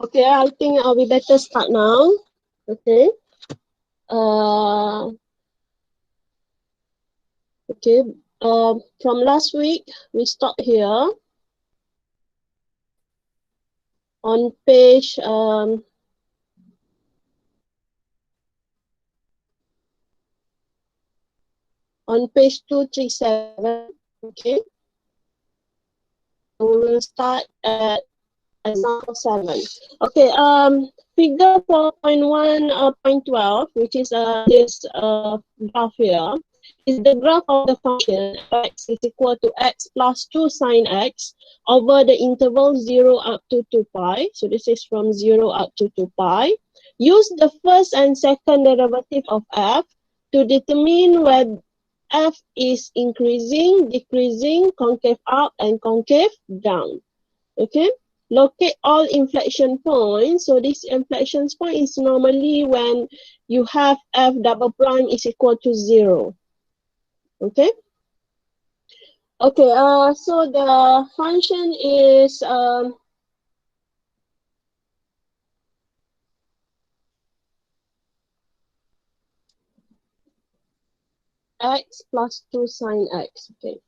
Okay, I think we better start now. Okay. Okay. From last week we stopped here on page on page 237. Okay. We will start at example 7. Okay. Figure 4.1.12, which is this graph here, is the graph of the function x is equal to x plus 2 sine x over the interval 0 up to 2 pi. So this is from 0 up to 2 pi. Use the first and second derivative of f to determine whether f is increasing, decreasing, concave up, and concave down. Okay. Locate all inflection points. So this inflection point is normally when you have f double prime is equal to 0. Okay. Okay. So the function is x plus 2 sine x. Okay.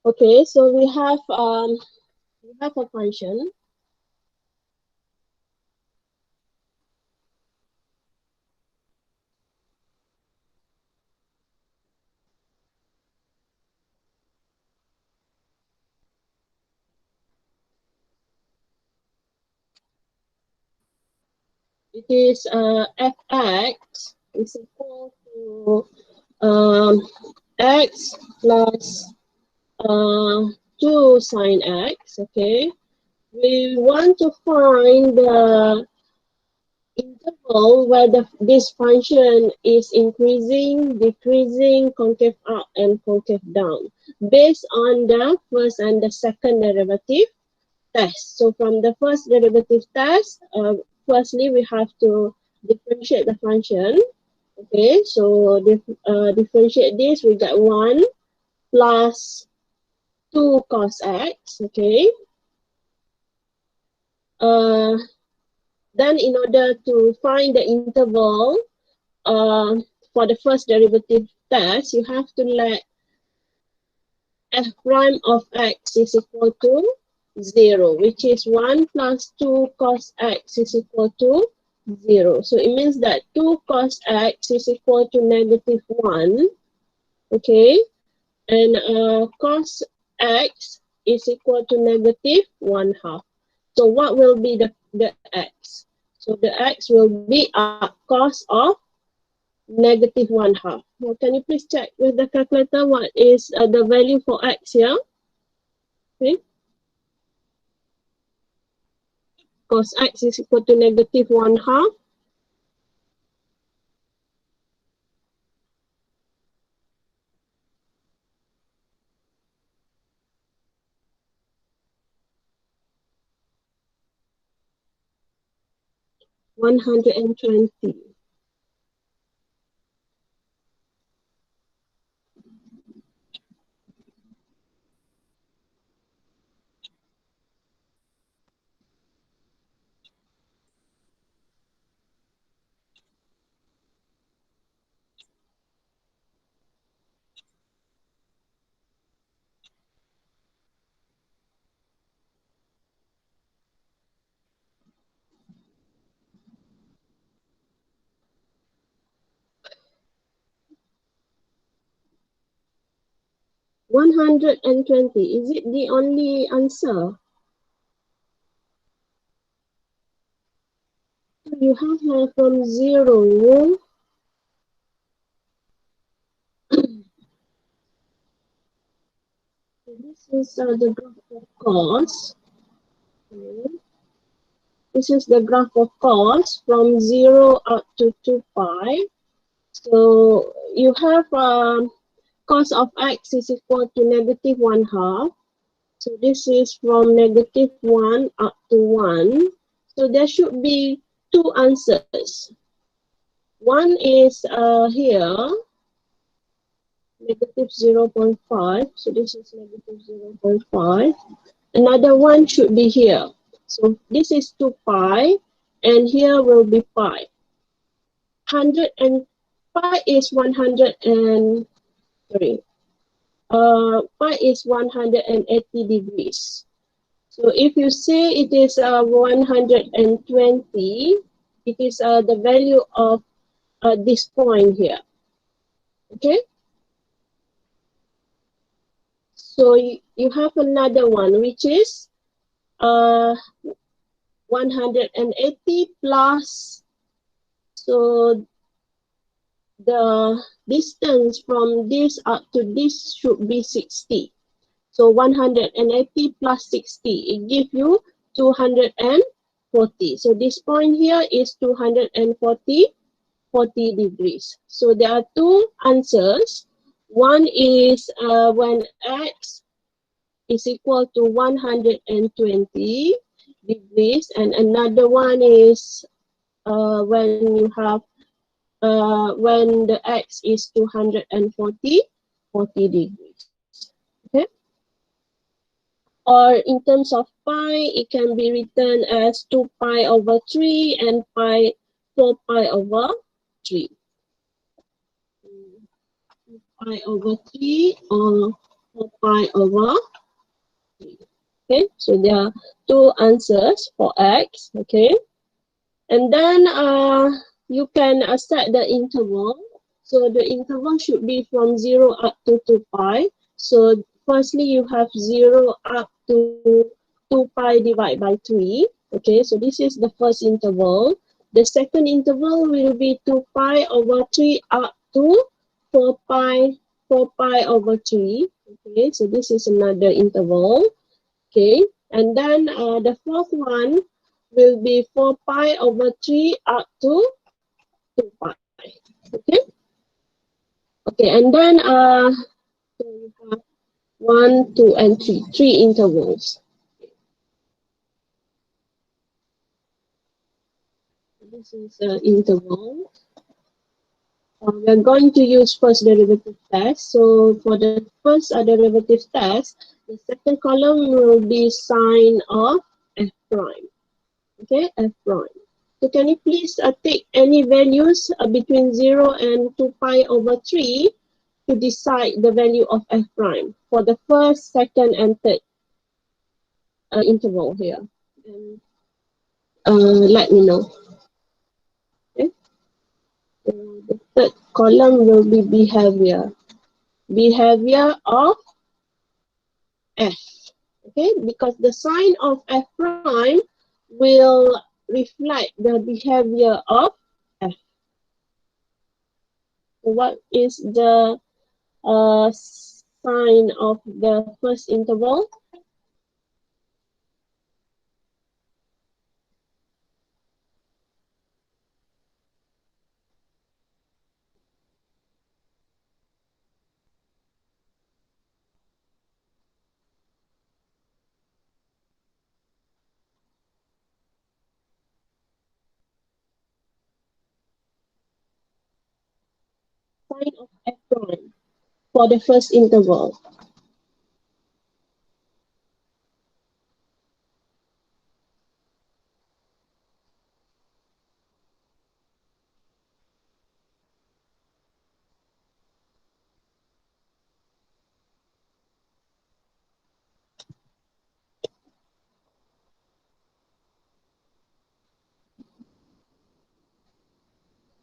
Okay. So we have a function. It is fx is equal to x plus 2 sine x. Okay. We want to find the interval where this function is increasing, decreasing, concave up, and concave down based on the first and the second derivative test. So from the first derivative test, firstly we have to differentiate the function. Okay, so differentiate this, we get 1 plus 2 cos x. Okay. Then in order to find the interval for the first derivative test, you have to let f prime of x is equal to 0, which is 1 plus 2 cos x is equal to 0. So it means that 2 cos x is equal to negative 1. Okay. And cos x is equal to negative 1/2. So what will be the x? So the x will be cos of negative 1/2. Now, can you please check with the calculator what is the value for x here? Okay. Cos x is equal to negative 1/2. $120. 120. Is it the only answer? You have from 0. This is the graph of cos. Okay. This is the graph of cos from 0 up to 2 pi. So you have cos of x is equal to negative 1/2. So this is from negative 1 up to 1. So there should be two answers. One is here, negative 0.5. So this is negative 0.5. Another one should be here. So this is 2 pi, and here will be pi. 100 and pi is 100 and, sorry, pi is 180 degrees. So if you say it is 120, it is the value of this point here. Okay? So you have another one, which is 180 plus, so the distance from this up to this should be 60. So 180 plus 60, it gives you 240. So this point here is 240 degrees. So there are two answers. One is when x is equal to 120 degrees, and another one is when you have when the x is 240 degrees. Okay. Or in terms of pi, it can be written as 2 pi over 3 and 4 pi over 3. 2 pi over 3 or 4 pi over 3. Okay, so there are two answers for x. Okay, and then you can set the interval. So the interval should be from 0 up to 2 pi. So firstly, you have 0 up to 2 pi divided by 3. Okay, so this is the first interval. The second interval will be 2 pi over 3 up to 4 pi, 4 pi over 3. Okay, so this is another interval. Okay, and then the fourth one will be 4 pi over 3 up to 2 pi. Okay, okay, and then so you have 1, 2, and 3, three intervals. This is an interval. We're going to use first derivative test. So for the first derivative test, the second column will be sine of f prime. Okay, f prime. So can you please take any values between 0 and 2 pi over 3 to decide the value of f prime for the first, second, and third interval here. And let me know. Okay. So the third column will be behavior. Behavior of f. Okay, because the sign of f prime will reflect the behavior of f. So what is the sign of the first interval? Sign of f prime for the first interval.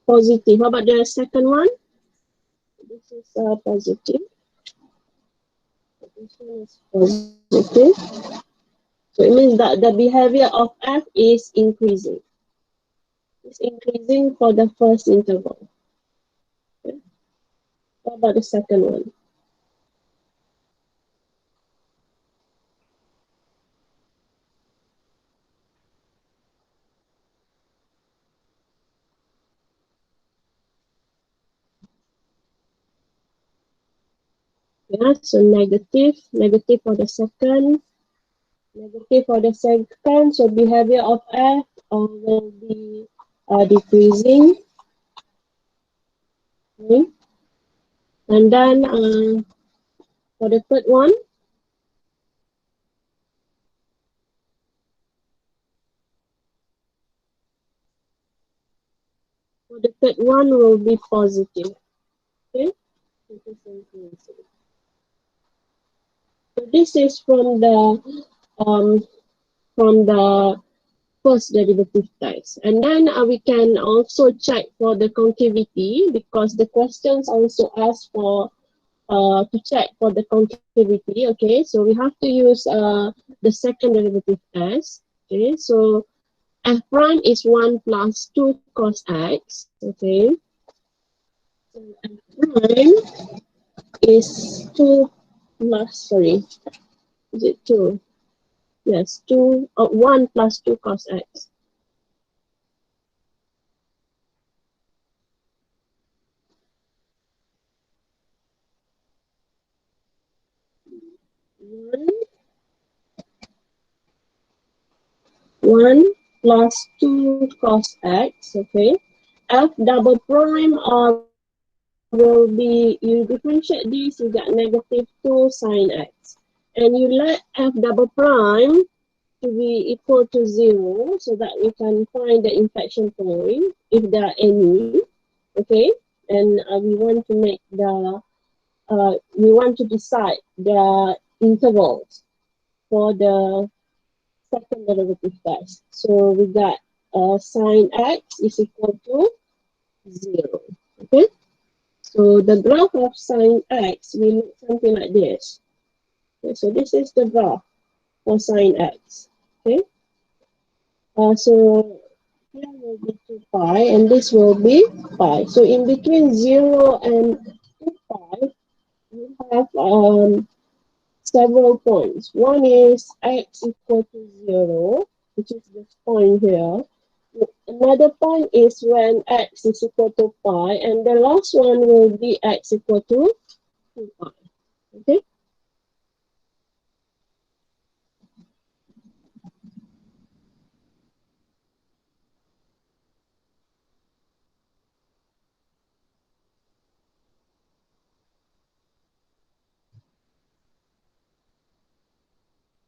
Positive. How about the second one? This is positive. This one is positive. So it means that the behavior of f is increasing. It's increasing for the first interval. Okay. What about the second one? Yeah, so negative for the second, negative for the second. So behavior of F will be decreasing. Okay. And then for the third one, will be positive. Okay. So this is um, from the first derivative test. And then we can also check for the concavity because the questions also ask for to check for the concavity. Okay, so we have to use the second derivative test. Okay, so f prime is 1 plus 2 cos x. Okay, so f prime is 2 plus, sorry, is it 2? Yes, 1 plus 2 cos x. 1 1 plus 2 cos x, okay. F double prime will be, you differentiate this, you get negative 2 sine x. And you let F double prime to be equal to 0 so that we can find the inflection point, if there are any, okay. And we want to make we want to decide the intervals for the second derivative test. So we got sine x is equal to 0. Okay, so the graph of sine x will look something like this. Okay, so this is the graph for sine x. Okay, so here will be 2 pi and this will be pi. So in between 0 and 2 pi, we have several points. One is x equal to 0, which is this point here. Another point is when x is equal to pi, and the last one will be x equal to 2 pi. Okay.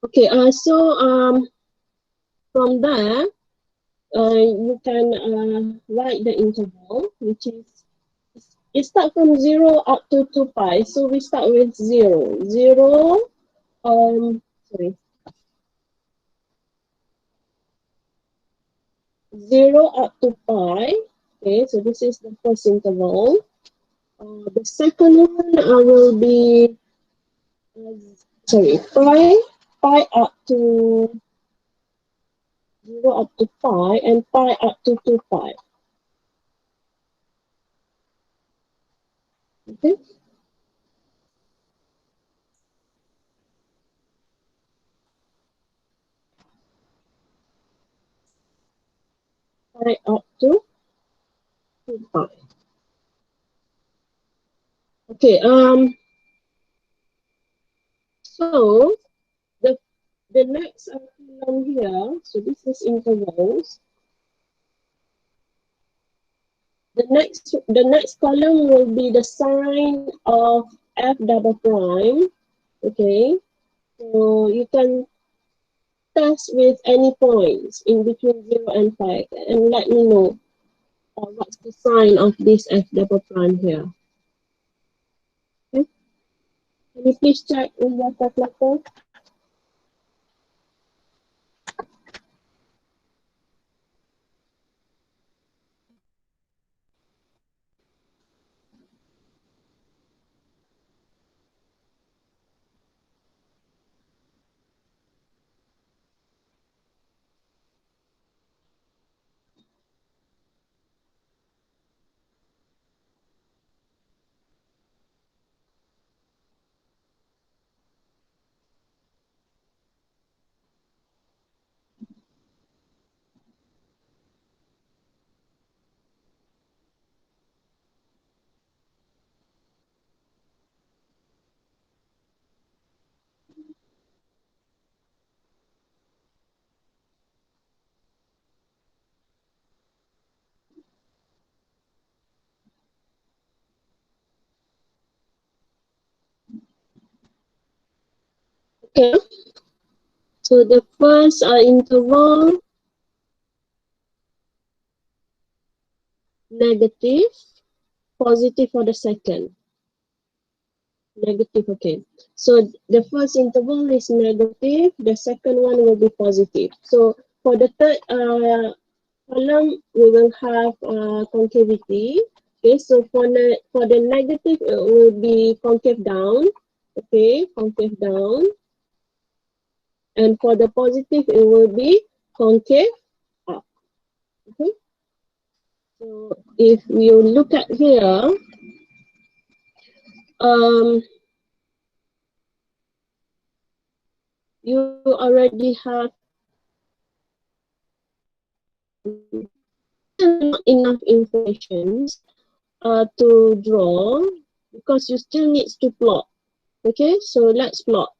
Okay. From there, you can write the interval, which is it start from 0 up to 2 pi. So we start with 0. 0, sorry, 0 up to pi. Okay, so this is the first interval. The second one will be, sorry, pi up to 0 up to pi and pi up to 2 pi. Okay, pi up to 2 pi. Okay, so the the next column here, so this is intervals. The next column will be the sign of f double prime. Okay, so you can test with any points in between 0 and pi and let me know what's the sign of this f double prime here. Okay, can you please check in your calculator? Okay, so the first interval, negative, positive for the second. Negative, okay. So the first interval is negative, the second one will be positive. So for the third column, we will have concavity. Okay, so for the negative, it will be concave down. Okay, concave down. And for the positive, it will be concave up. Okay, so if you look at here, um, you already have not enough information to draw because you still need to plot. Okay, so let's plot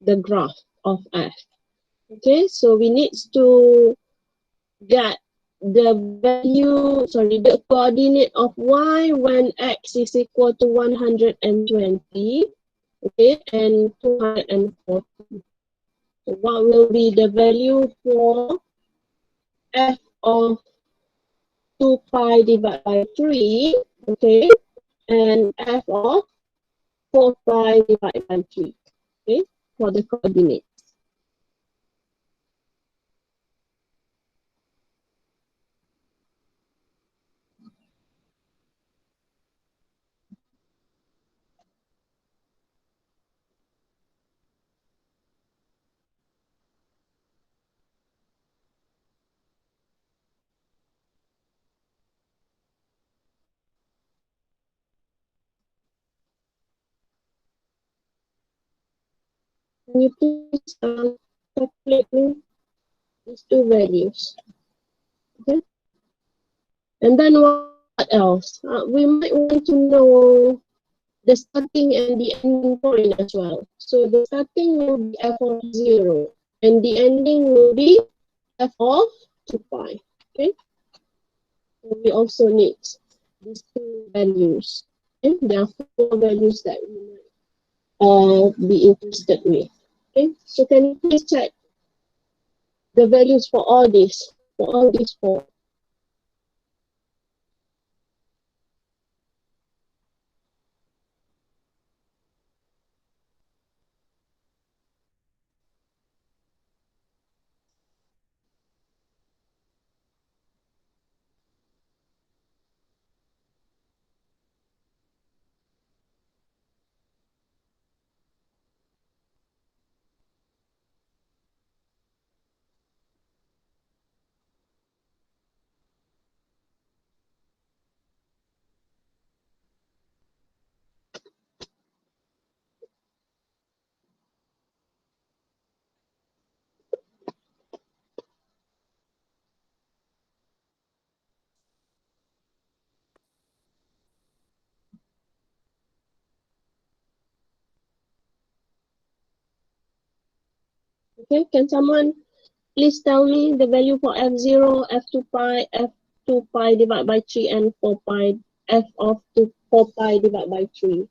the graph of f. Okay, so we need to get the value, sorry, the coordinate of y when x is equal to 120, okay, and 240. So what will be the value for f of 2 pi divided by 3, okay, and f of 4 pi divided by 3, okay, for the coordinate. Can you please calculate me these two values? Okay. And then what else? We might want to know the starting and the ending point as well. So the starting will be f of 0 and the ending will be f of 2 pi. Okay. So we also need these two values. Okay. There are four values that we might be interested with. Okay. So can you please check the values for all these four? Okay, can someone please tell me the value for f0, f2 pi, f2 pi divided by 3, and 4 pi, f of 4 pi divided by 3.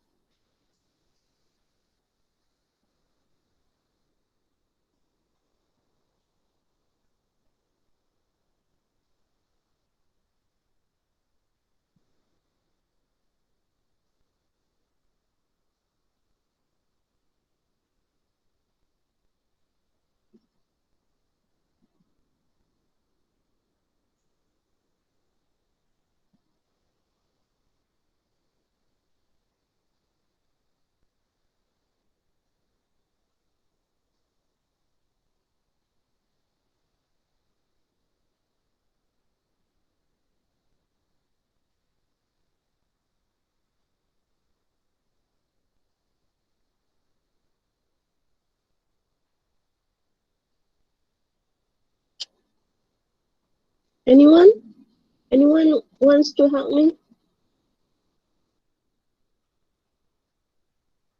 Anyone? Anyone wants to help me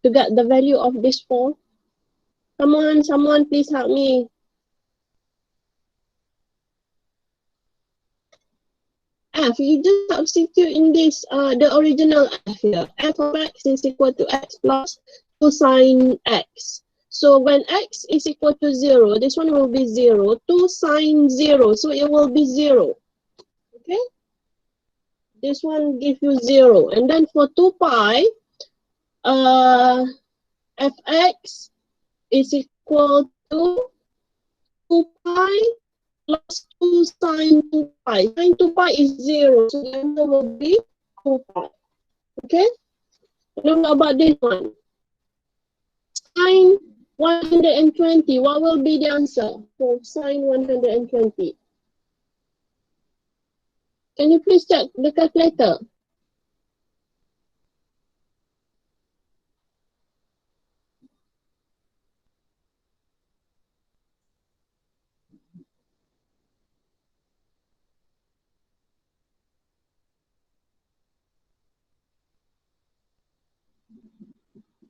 to get the value of this 4? Come on, someone please help me. F, you just substitute in this, the original F here. F of x is equal to x plus 2 sine x. So when x is equal to 0, this one will be 0. 2 sine 0, so it will be 0. Okay? This one gives you 0. And then for 2 pi, fx is equal to 2 pi plus 2 sine 2 pi. Sine 2 pi is 0, so the answer will be 2 pi. Okay? Now what about this one? Sine 120, what will be the answer for sine 120? Can you please check the calculator?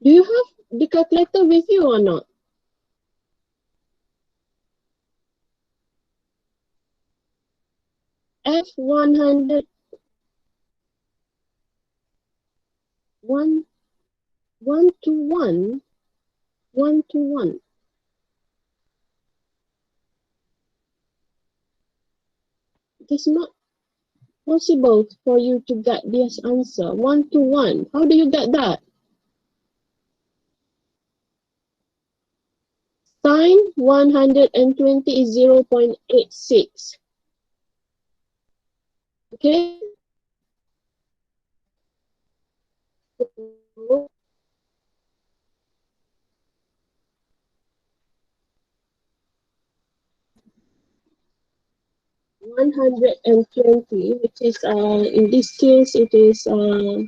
Do you have the calculator with you or not? F100, 1 to 1, 1 to 1. It is not possible for you to get this answer. 1 to 1. How do you get that? Sine 120 is 0.86. Okay? 120, which is in this case it is 2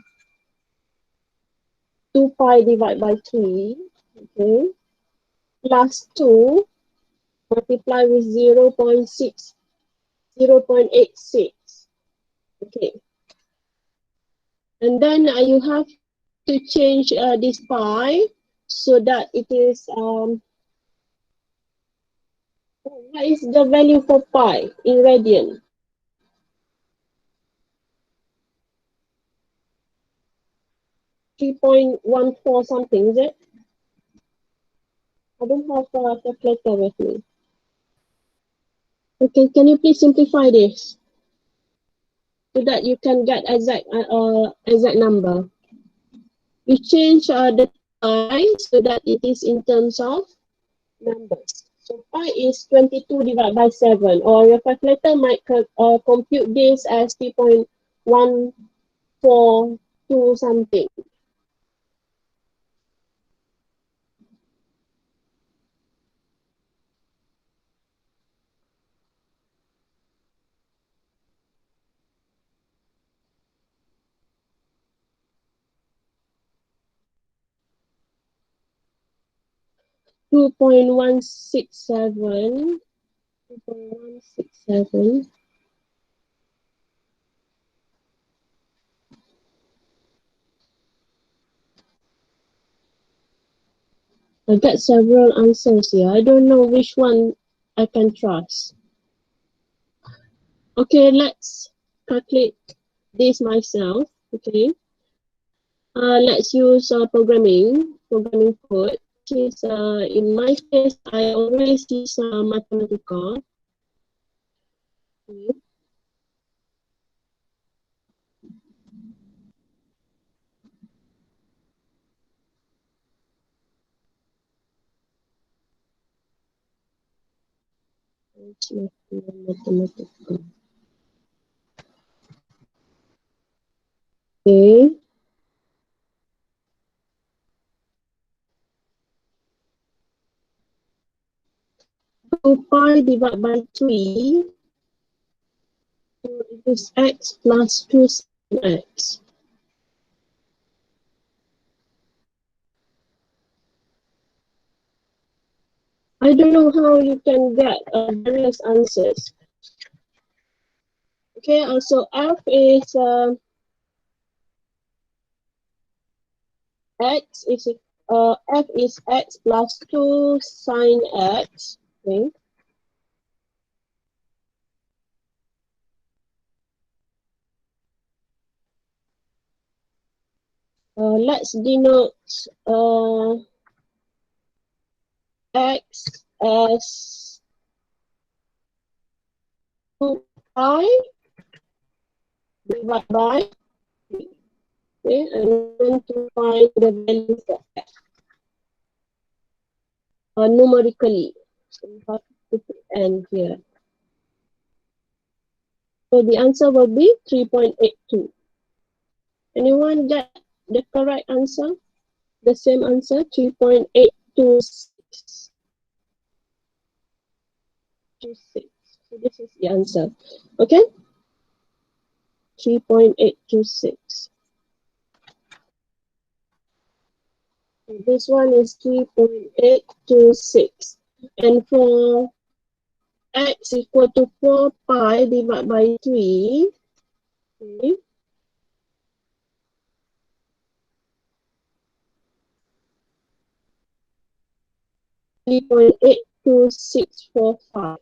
pi divided by 3, okay, plus 2 multiply with 0.6, 0.86, okay. And then you have to change this pi so that it is, what is the value for pi in radian? 3.14 something, is it? I don't have a calculator with me. Okay, can you please simplify this so that you can get exact number? We change the pi so that it is in terms of numbers. So pi is 22 divided by 7, or your calculator might compute this as 3.142 something. 2.167, 2.167. I got several answers here. I don't know which one I can trust. Okay, let's calculate this myself. Okay. Let's use programming code. Which is, in my case, I always use Mathematica. Okay. Mathematica. Okay. 2 pi divided by 3. So it is x plus 2 sin x. I don't know how you can get various answers. Okay, also f is x is f is x plus 2 sine x. Okay. Let's denote x as 2 pi divided by 3. Okay, and then to find the value for x numerically. So we have to put n here. So the answer will be 3.82. Anyone get the correct answer? The same answer, 3.826. So this is the answer. Okay? 3.826. This one is 3.826. And for x equal to 4 pi divided by 3, okay, 3.82645.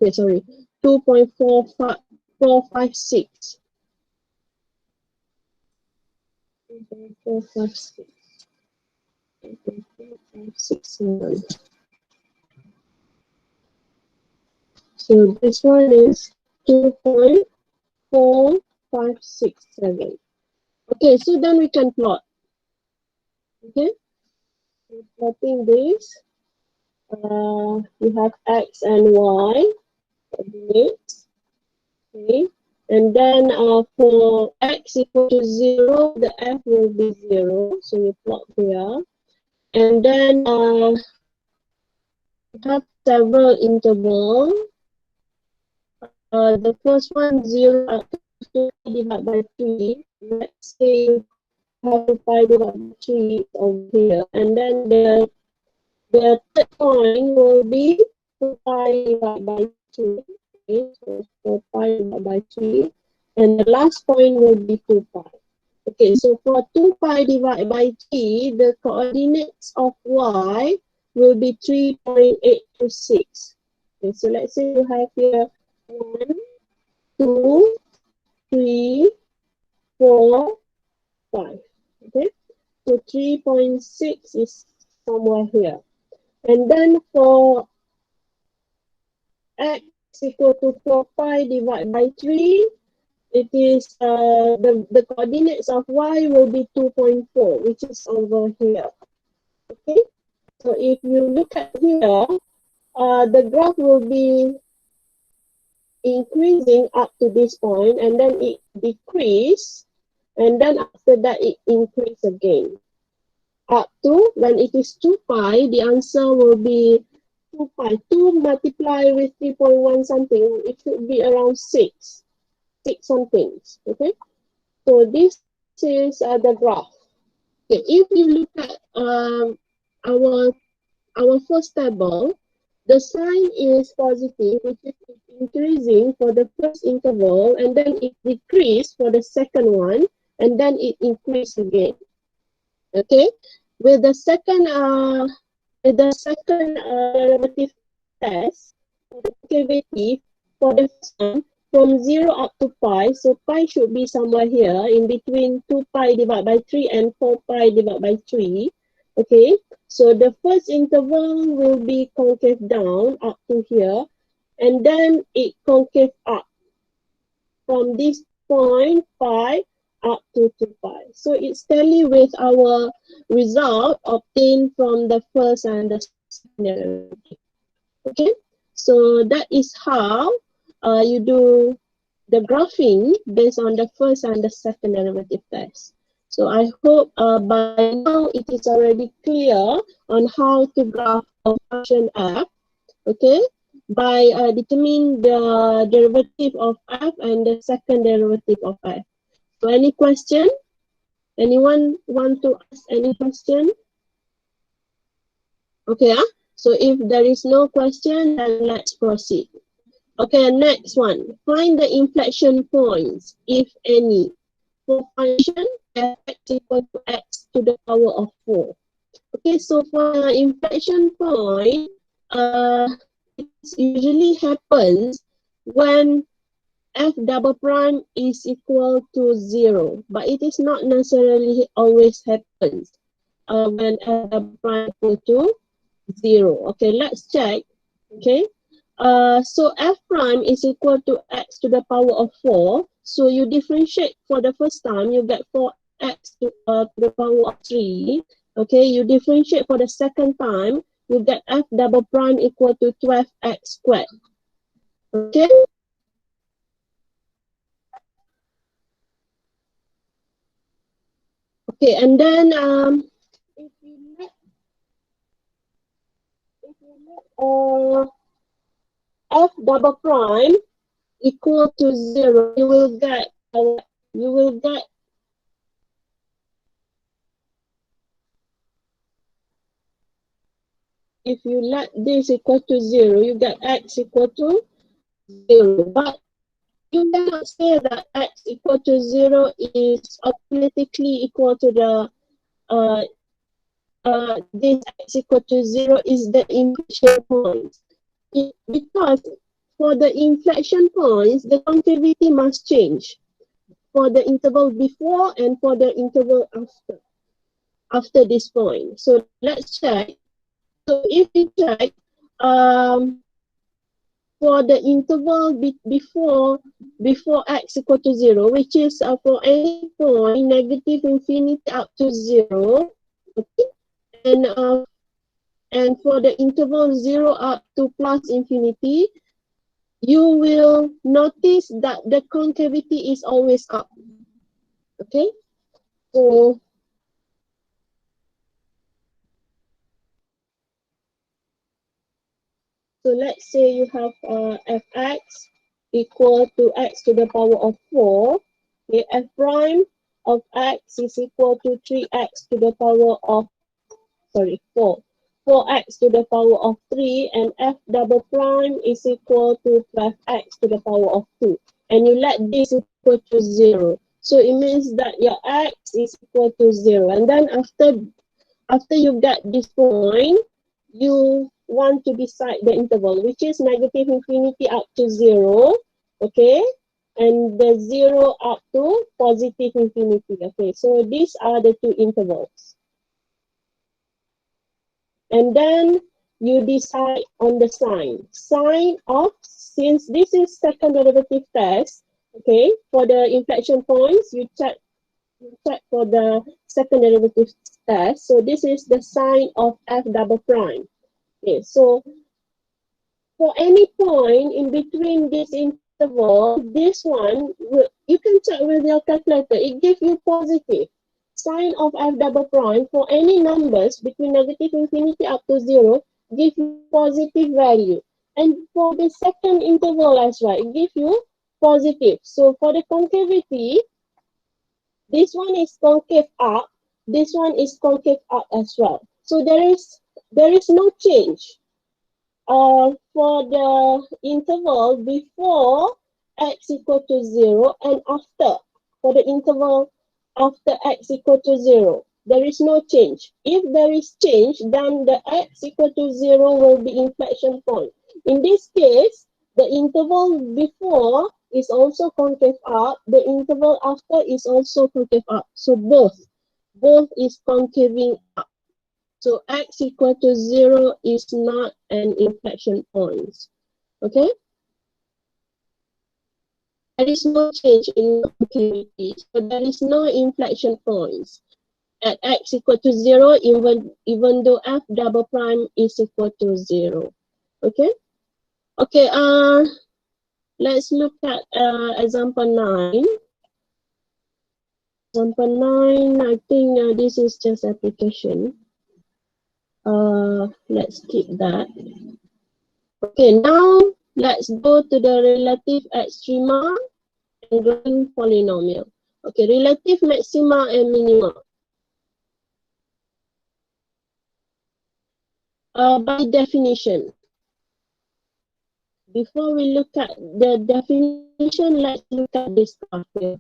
Okay, sorry, 2.456. 2.456. 2.4567. So this one is 2.4567. Okay, so then we can plot. Okay, so plotting this, you have x and y coordinates. Okay, and then for x equal to 0, the f will be 0. So you plot here, and then we have several intervals. The first one 0 up to divided by 3. Let's say have to pi divided by 3 over here, and then the third point will be 2 pi divided by 3. Okay, so 4 pi divided by 3, and the last point will be 2 pi. Okay, so for 2 pi divided by 3, the coordinates of y will be 3.826. Okay, so let's say you have here 1, 2, 3, 4, 5. Okay, so 3.6 is somewhere here. And then for x equal to 4 pi divided by 3, it is the coordinates of y will be 2.4, which is over here. Okay, so if you look at here, the graph will be increasing up to this point, and then it decrease, and then after that it increase again. Up to when it is 2 pi, the answer will be 2 pi. 2 multiply with 3.1 something, it should be around 6 something. Okay, so this is the graph. Okay, if you look at our first table, the sign is positive, which is increasing for the first interval, and then it decrease for the second one, and then it increase again. Okay, with the second derivative test, the derivative for the first one from 0 up to pi, so pi should be somewhere here in between 2 pi divided by 3 and 4 pi divided by 3. Okay, so the first interval will be concave down up to here, and then it concave up from this point pi up to 2 pi. So it's tally with our result obtained from the first and the second derivative. Okay, so that is how you do the graphing based on the first and the second derivative test. So I hope by now it is already clear on how to graph a function f. Okay, by determining the derivative of f and the second derivative of f. So any question? Anyone want to ask any question? Okay, so if there is no question, then let's proceed. Okay, next one. Find the inflection points, if any, for function f(x) equal to x to the power of 4. Okay, so for inflection point, it usually happens when f double prime is equal to 0, but it is not necessarily always happens when f double prime equal to 0. Okay, let's check. Okay, so f prime is equal to x to the power of 4. So you differentiate for the first time, you get 4x to the power of 3. Okay, you differentiate for the second time, you get f double prime equal to 12x squared. Okay. Okay, and then if you let f double prime equal to 0, you will get if you let this equal to 0, you get x equal to 0. But you cannot say that x equal to 0 is automatically equal to the this x equal to 0 is the inflection point. Because for the inflection points, the concavity must change for the interval before and for the interval after this point. So let's check. So if we check for the interval before x equal to 0, which is for any point negative infinity up to 0, okay, and for the interval 0 up to plus infinity, you will notice that the concavity is always up. Okay, so let's say you have fx equal to x to the power of 4. Okay, f prime of x is equal to 3x to the power of 4. 4x to the power of 3, and f double prime is equal to 12x to the power of 2. And you let this equal to 0. So it means that your x is equal to 0. And then after you get this point, you want to decide the interval, which is negative infinity up to 0. Okay, and the 0 up to positive infinity. Okay, so these are the two intervals. And then you decide on the sign. Sign of, since this is second derivative test, okay, for the inflection points, you check for the second derivative test. So this is the sign of f double prime. Okay, so for any point in between this interval, this one, you can check with your calculator. It gives you positive. Sign of f double prime for any numbers between negative infinity up to 0, give you positive value. And for the second interval as well, it gives you positive. So for the concavity, this one is concave up, this one is concave up as well. So there is no change for the interval before x equal to 0 and after, for the interval after x equal to 0. There is no change. If there is change, then the x equal to 0 will be inflection point. In this case, the interval before is also concave up, the interval after is also concave up. So both is concaving up. So x equal to 0 is not an inflection point. Okay? There is no change in concavity. So there is no inflection points at x equal to 0 even though f double prime is equal to 0. Okay? Okay, let's look at example 9. Example 9, I think this is just application. Let's keep that. Okay, now let's go to the relative extrema and growing polynomial. Okay, relative maxima and minima. By definition, before we look at the definition, let's look at this graph here.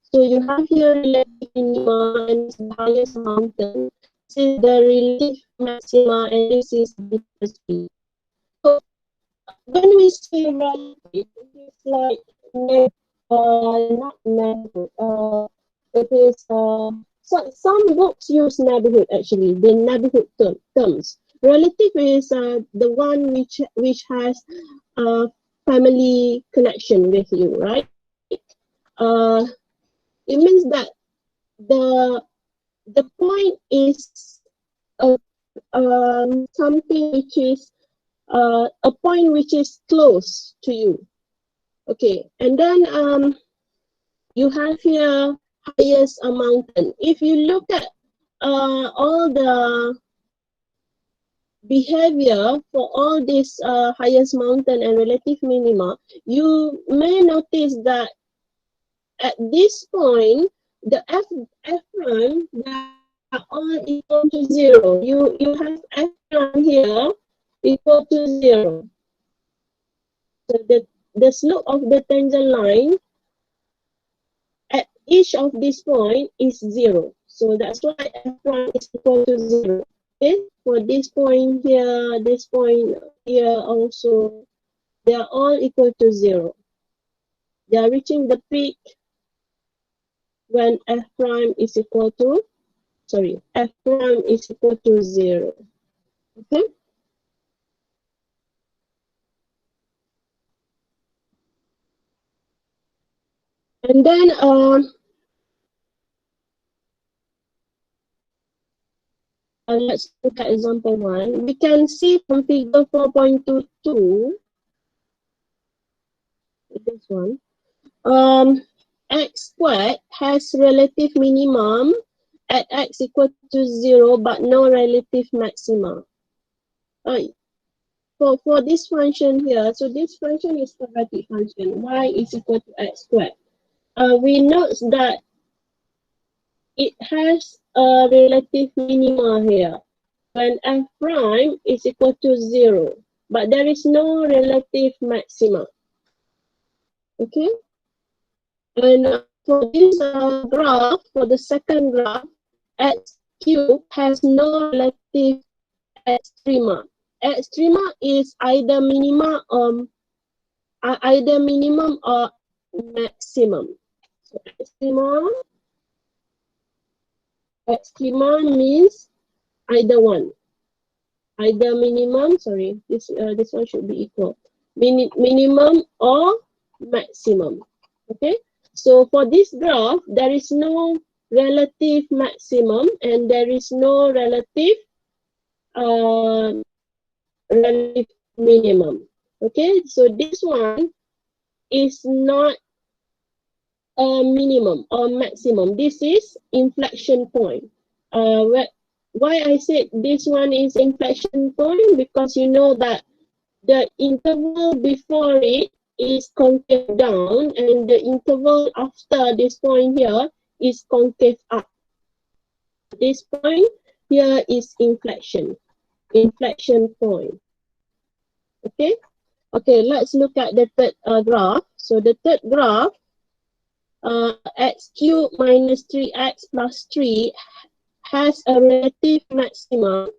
So you have here relative minima and it's the highest mountain. This is the relative maxima and this is the deepest peak. So when we say relative, it's like not neighborhood. It is so some books use neighborhood actually. The neighborhood terms. Relative is the one which has family connection with you, right? Uh, it means that the point is a something which is a point which is close to you. Okay, and then you have here highest mountain. If you look at all the behavior for all these highest mountain and relative minima, you may notice that at this point, the f prime, they are all equal to 0. You have f prime here equal to 0. So the slope of the tangent line at each of this point is 0. So that's why f prime is equal to 0. Okay, for this point here, this point here also, they are all equal to 0. They are reaching the peak when f prime is equal to, f prime is equal to 0. Okay. And then let's look at example 1. We can see from figure 4.22, this one, x squared has relative minimum at x equal to 0 but no relative maxima. For this function here, so this function is quadratic function, y is equal to x squared. We note that it has a relative minima here when f prime is equal to 0, but there is no relative maxima. Okay, and for this graph, for the second graph, x cube has no relative extrema. Extrema is either minimum or maximum. So extrema means either one. Either minimum, this one should be equal. Minimum or maximum. Okay, so for this graph, there is no relative maximum and there is no relative relative minimum. Okay, so this one is not a minimum or maximum. This is inflection point. Why I said this one is inflection point? Because you know that the interval before it is concave down and the interval after this point here is concave up. This point here is inflection point. Okay, let's look at the third graph. So the third graph, x cubed minus 3x plus 3 has a relative maximum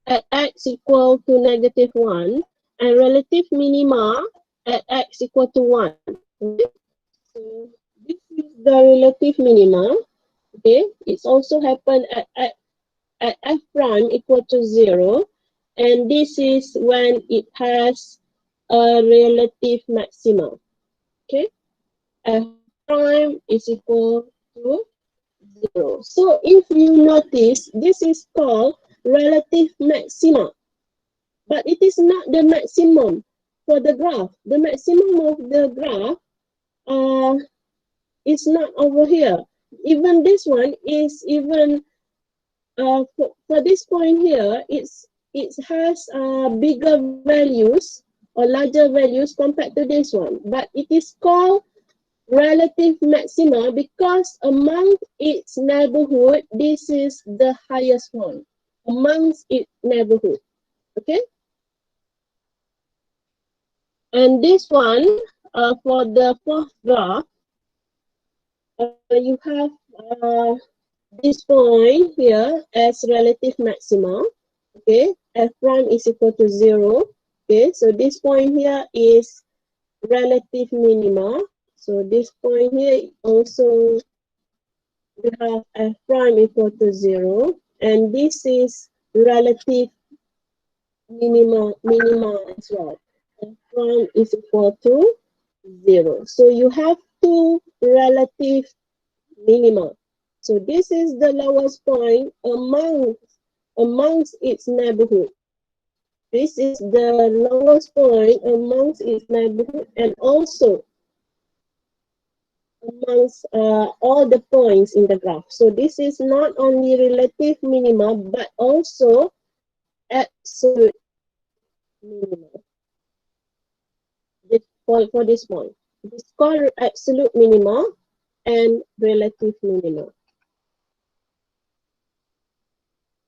at x equal to -1 and relative minima at x equal to 1. Okay? So this is the relative minima. Okay, it's also happened at f prime equal to 0, and this is when it has a relative maximum. Okay, f prime is equal to 0. So if you notice, this is called relative maxima, but it is not the maximum for the graph. The maximum of the graph is not over here. Even this one is even for this point here, it has bigger values or larger values compared to this one, but it is called relative maxima because among its neighborhood, this is the highest one amongst its neighborhood. Okay, and this one for the fourth graph, you have this point here as relative maxima. Okay, f prime is equal to 0. Okay, so this point here is relative minima. So this point here also we have f prime equal to 0, and this is relative minima as well. F prime is equal to 0. So you have two relative minima. So this is the lowest point amongst its neighborhood. This is the lowest point amongst its neighborhood and also amongst all the points in the graph. So this is not only relative minima but also absolute minima. For this point, it is called absolute minima and relative minima.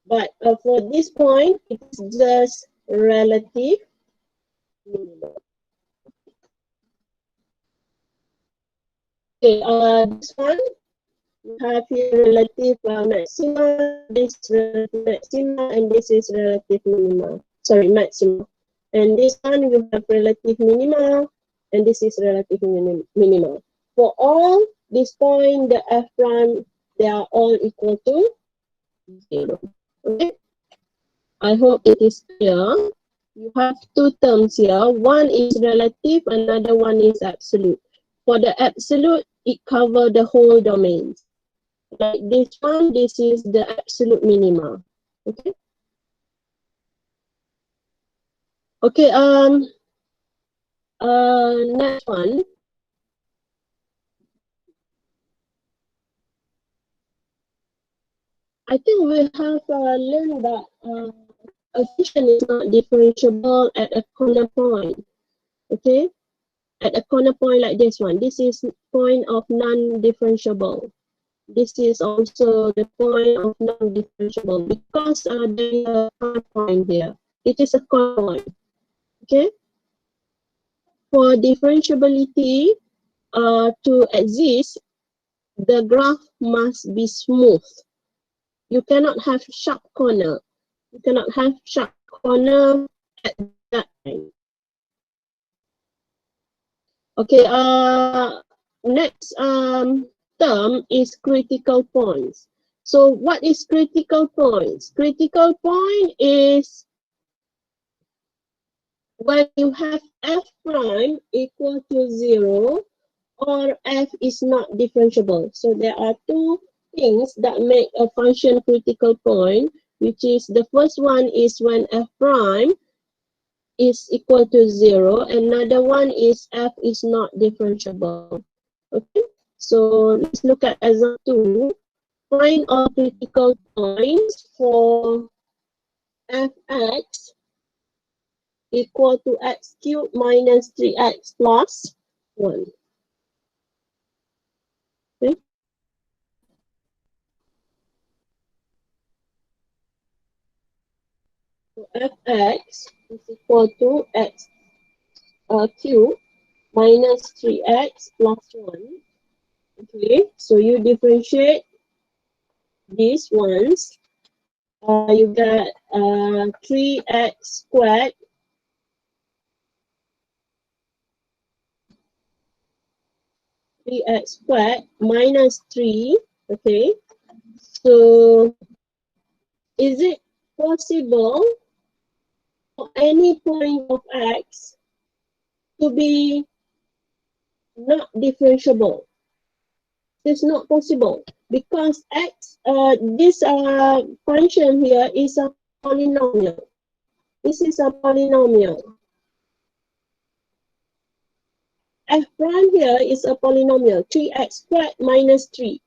But for this point, it is just relative minima. Okay, this one, we have here relative maxima, this relative maxima, and this is relative minima. Sorry, maxima. And this one, you have relative minima, and this is relative minima. For all this point, the f prime, they are all equal to 0. Okay, I hope it is clear. You have two terms here. One is relative, another one is absolute. For the absolute, it covers the whole domain. Like this one, this is the absolute minima. Okay. Okay. Next one. I think we have learned that a function is not differentiable at a corner point. Okay. At a corner point like this one, this is point of non-differentiable. This is also the point of non-differentiable because there is a corner point here. It is a corner point. Okay. For differentiability to exist, the graph must be smooth. You cannot have sharp corner. You cannot have sharp corner at that time. Okay. Next term is critical points. So what is critical points? Critical point is when you have f prime equal to 0 or f is not differentiable. So there are two things that make a function critical point, which is the first one is when f prime is equal to 0. Another one is f is not differentiable. Okay, so let's look at example 2. Find all critical points for fx equal to x cubed minus 3x plus 1. Okay. So fx is equal to x cubed minus 3x plus 1. Okay, so you differentiate these ones. You get 3x squared minus 3. Okay, so is it possible for any point of x to be not differentiable? It's not possible because x, this function here is a polynomial. This is a polynomial. F prime here is a polynomial, 3x squared minus 3.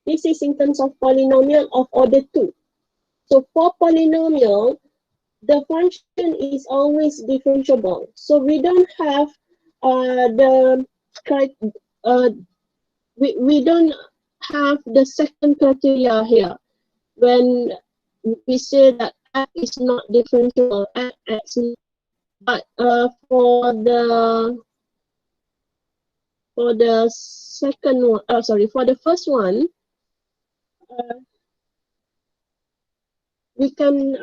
This is in terms of polynomial of order 2. So for polynomial, the function is always differentiable. So we don't have we don't have the second criteria here when we say that f is not differentiable at x. But for the second one, for the first one, we can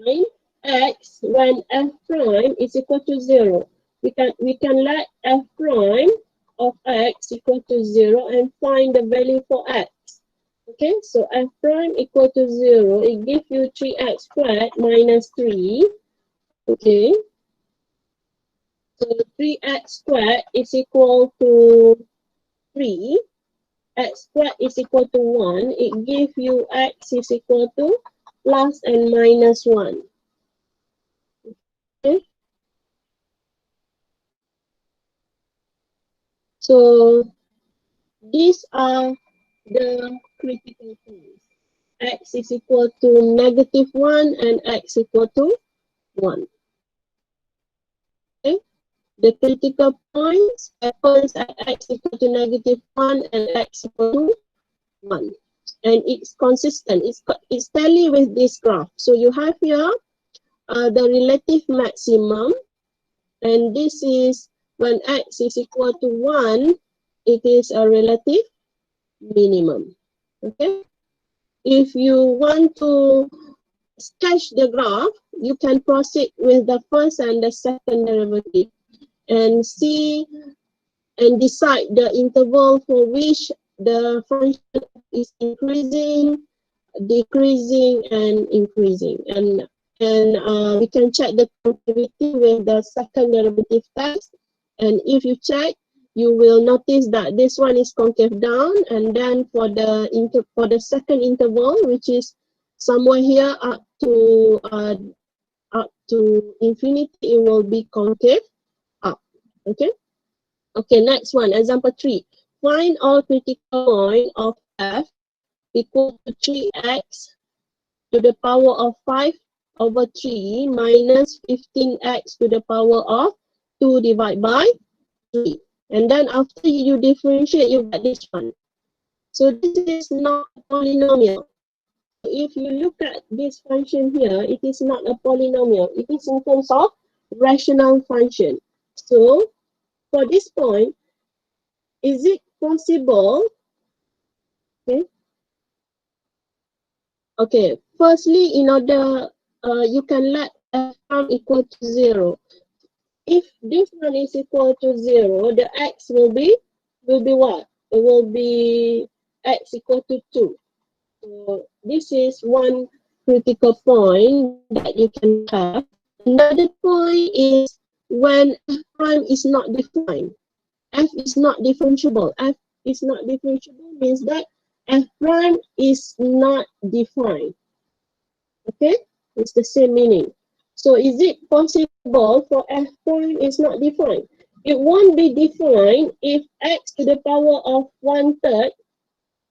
find x when f prime is equal to 0. We can let f prime of x equal to 0 and find the value for x. Okay, so f prime equal to 0, it gives you 3x squared minus 3. Okay, so 3x squared is equal to 3. X squared is equal to 1. It gives you x is equal to plus and minus 1. Okay, so these are the critical points. X is equal to negative 1 and x equal to 1. Okay, the critical points happens at x equal to negative 1 and x equal to 1. And it's consistent, it's tally with this graph. So you have here the relative maximum, and this is when x is equal to 1, it is a relative minimum. Okay, if you want to sketch the graph, you can proceed with the first and the second derivative and see and decide the interval for which the function is increasing, decreasing, and increasing. And we can check the connectivity with the second derivative test. And if you check, you will notice that this one is concave down, and then for the second interval, which is somewhere here up to infinity, it will be concave up. Okay. Okay. Next one, example 3. Find all critical point of f equal to 3x to the power of 5 over 3 minus 15x to the power of 2 divided by 3. And then after you differentiate, you get this one. So this is not a polynomial. If you look at this function here, it is not a polynomial. It is in terms of rational function. So for this point, is it possible? Okay. Okay. Firstly, in order you can let f prime equal to 0. If this one is equal to 0, the x will be what? It will be x equal to 2. So this is one critical point that you can have. Another point is when f prime is not defined. F is not differentiable. F is not differentiable means that f prime is not defined. Okay, it's the same meaning. So is it possible for f prime is not defined? It won't be defined if x to the power of 1/3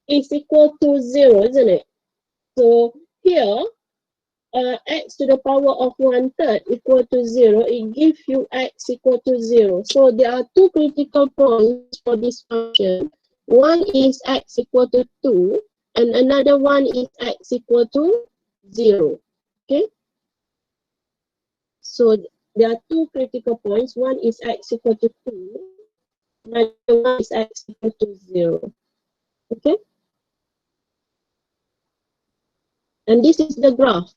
is equal to 0, isn't it? So here, x to the power of 1/3 equal to 0, it gives you x equal to 0. So there are two critical points for this function. One is x equal to 2, and another one is x equal to 0. Okay? So there are two critical points. One is x equal to 2, another one is x equal to 0. Okay? And this is the graph.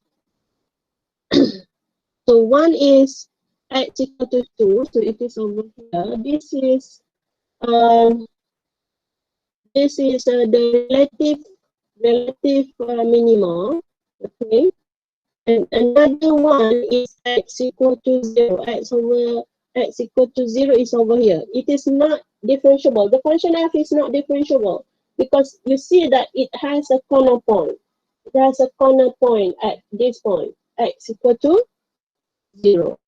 So one is x equal to 2, so it is over here. This is the relative minimum. Okay, and another one is x equal to 0. X equal to 0 is over here. It is not differentiable. The function f is not differentiable because you see that it has a corner point. It has a corner point at this point, x equal to 0.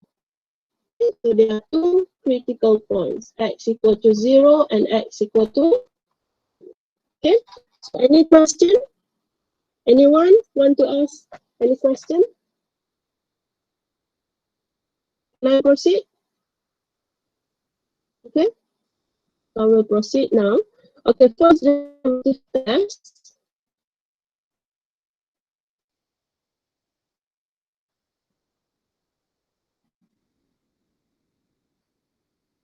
So there are two critical points, x equal to 0 and x equal to. Okay. So any question? Anyone want to ask any question? Can I proceed? Okay. I will proceed now. Okay, first derivative test.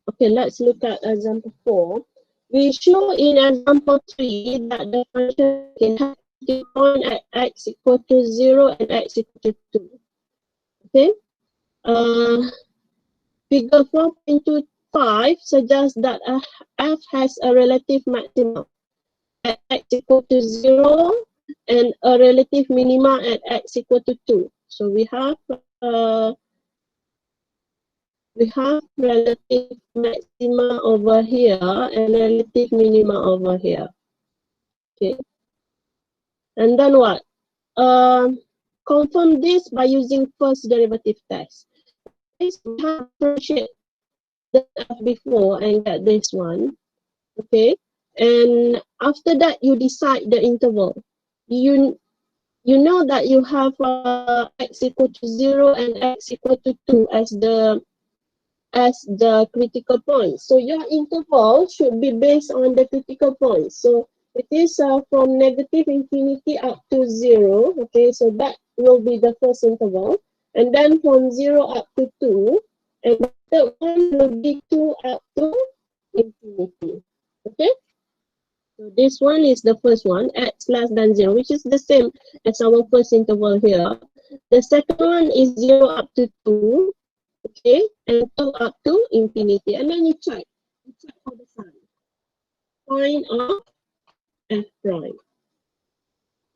Okay, let's look at example 4. We show in example 3 that the function can have a point at x equal to 0 and x equal to 2. Okay. Figure 4.2 5 suggests that f has a relative maximum at x equal to 0 and a relative minima at x equal to 2. So we have relative maxima over here and relative minima over here. Okay. And then what? Confirm this by using first derivative test. Okay, so we have differentiate the f before and get this one. Okay. And after that, you decide the interval. You know that you have x equal to 0 and x equal to 2 as the critical point. So your interval should be based on the critical point. So it is from negative infinity up to 0. Okay, so that will be the first interval. And then from 0 up to 2. And the third one will be 2 up to infinity. Okay. So this one is the first one, x less than 0, which is the same as our first interval here. The second one is 0 up to 2, okay, and 2 up to infinity. And then you check for the sign of f prime.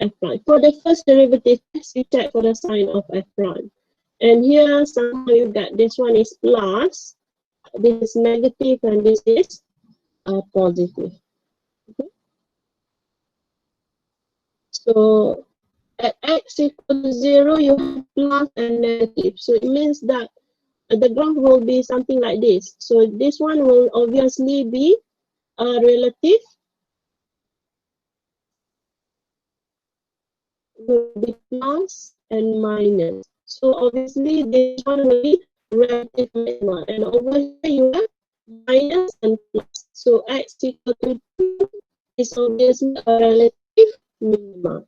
F prime. For the first derivative test, you check for the sign of f prime. And here, somehow you get this one is plus, this is negative, and this is positive. Okay. So at x equal to 0, you have plus and negative. So it means that the graph will be something like this. So this one will obviously be a relative, will be plus and minus. So obviously this one will be relative minima. And over here you have minus and plus. So x equal to 2 is obviously a relative minima.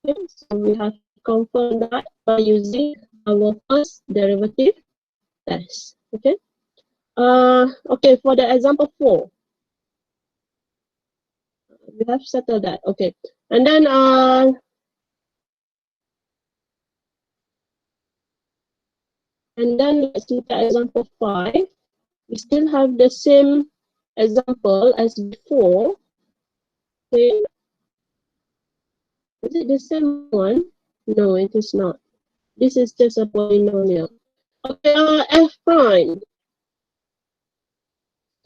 Okay, so we have to confirm that by using our first derivative test. Okay. Okay, for the example 4, we have settled that. Okay, and then let's look at example 5. We still have the same example as before. Okay, is it the same one? No, it is not. This is just a polynomial. Okay, f prime.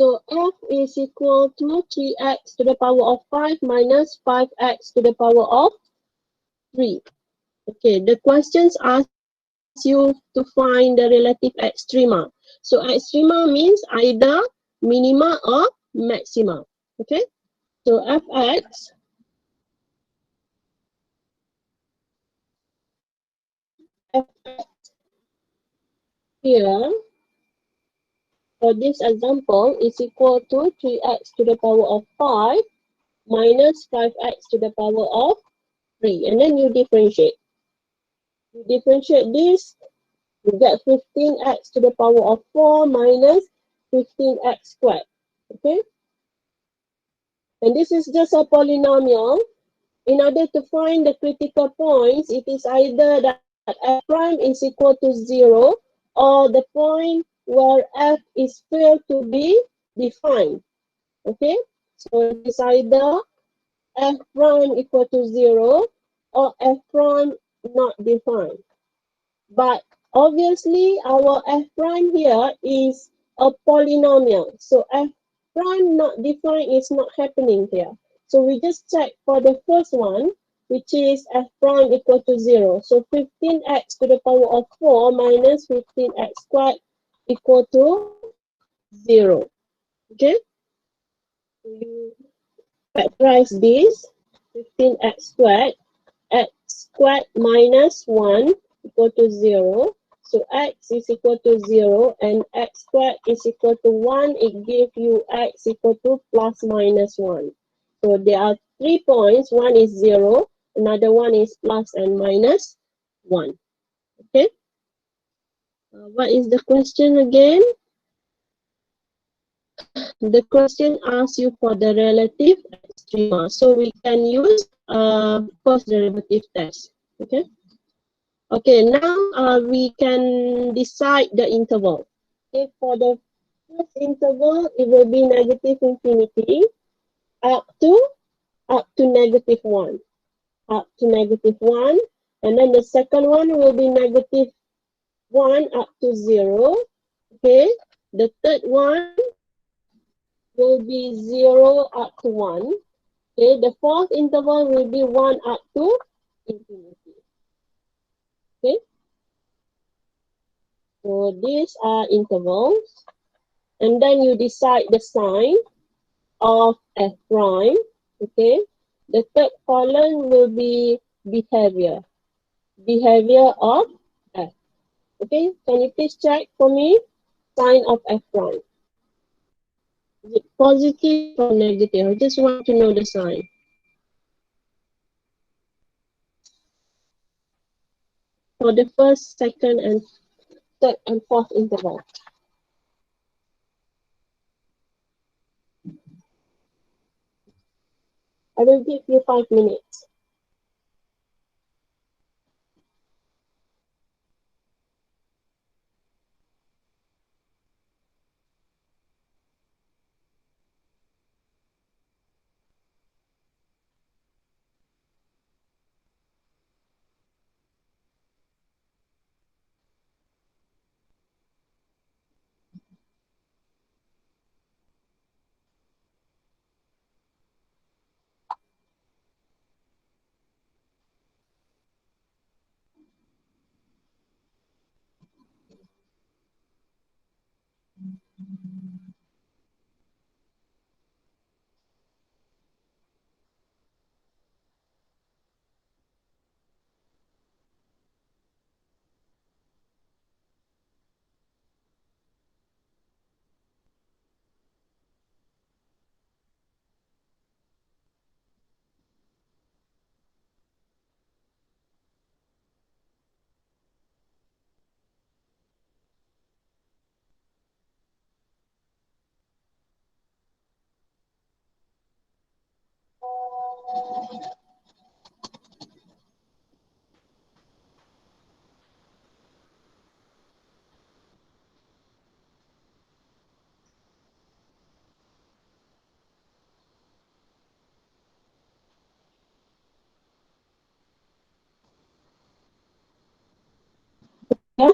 So f is equal to 3x to the power of 5 minus 5x to the power of 3. Okay, the questions asks you to find the relative extrema. So extrema means either minima or maxima. Okay, so fx here for this example is equal to 3x to the power of 5 minus 5x to the power of 3. And then you differentiate. You differentiate this, you get 15x to the power of 4 minus 15x squared. Okay, and this is just a polynomial. In order to find the critical points, it is either that f prime is equal to 0 or the point where f is failed to be defined. Okay, so it is either f prime equal to 0 or f prime not defined. But obviously, our f prime here is a polynomial. So f prime not defined is not happening here. So we just check for the first one, which is f prime equal to 0. So 15x to the power of 4 minus 15x squared equal to 0. Okay? So you factorize this, 15x squared, x squared minus 1 equal to 0. So x is equal to 0 and x squared is equal to 1. It gives you x equal to plus minus 1. So there are 3 points. One is 0, another one is plus and minus 1. Okay. What is the question again? The question asks you for the relative extrema. So we can use first derivative test. Okay. Okay, now we can decide the interval. Okay, for the first interval, it will be negative infinity up to negative 1. Up to negative 1. And then the second one will be negative 1 up to 0. Okay. The third one will be 0 up to 1. Okay. The fourth interval will be 1 up to infinity. Okay. So these are intervals. And then you decide the sign of f prime. Okay. The third column will be behavior. Behavior of f. Okay. Can you please check for me? Sign of f prime. Is it positive or negative? I just want to know the sign. For the first, second, and third and fourth interval. I will give you 5 minutes. Yeah?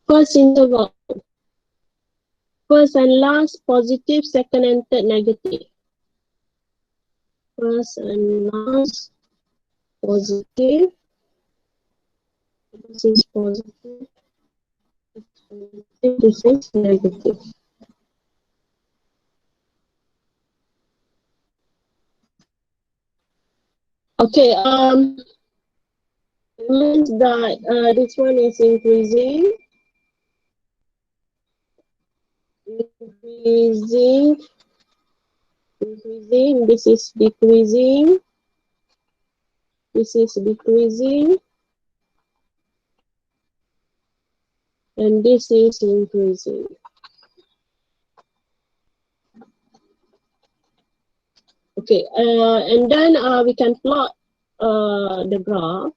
First interval. First and last positive, second and third negative. First and last positive. This is positive. This is negative. Okay, it means that this one is increasing, increasing, this is decreasing, this is decreasing, and this is increasing. Okay, and then we can plot the graph.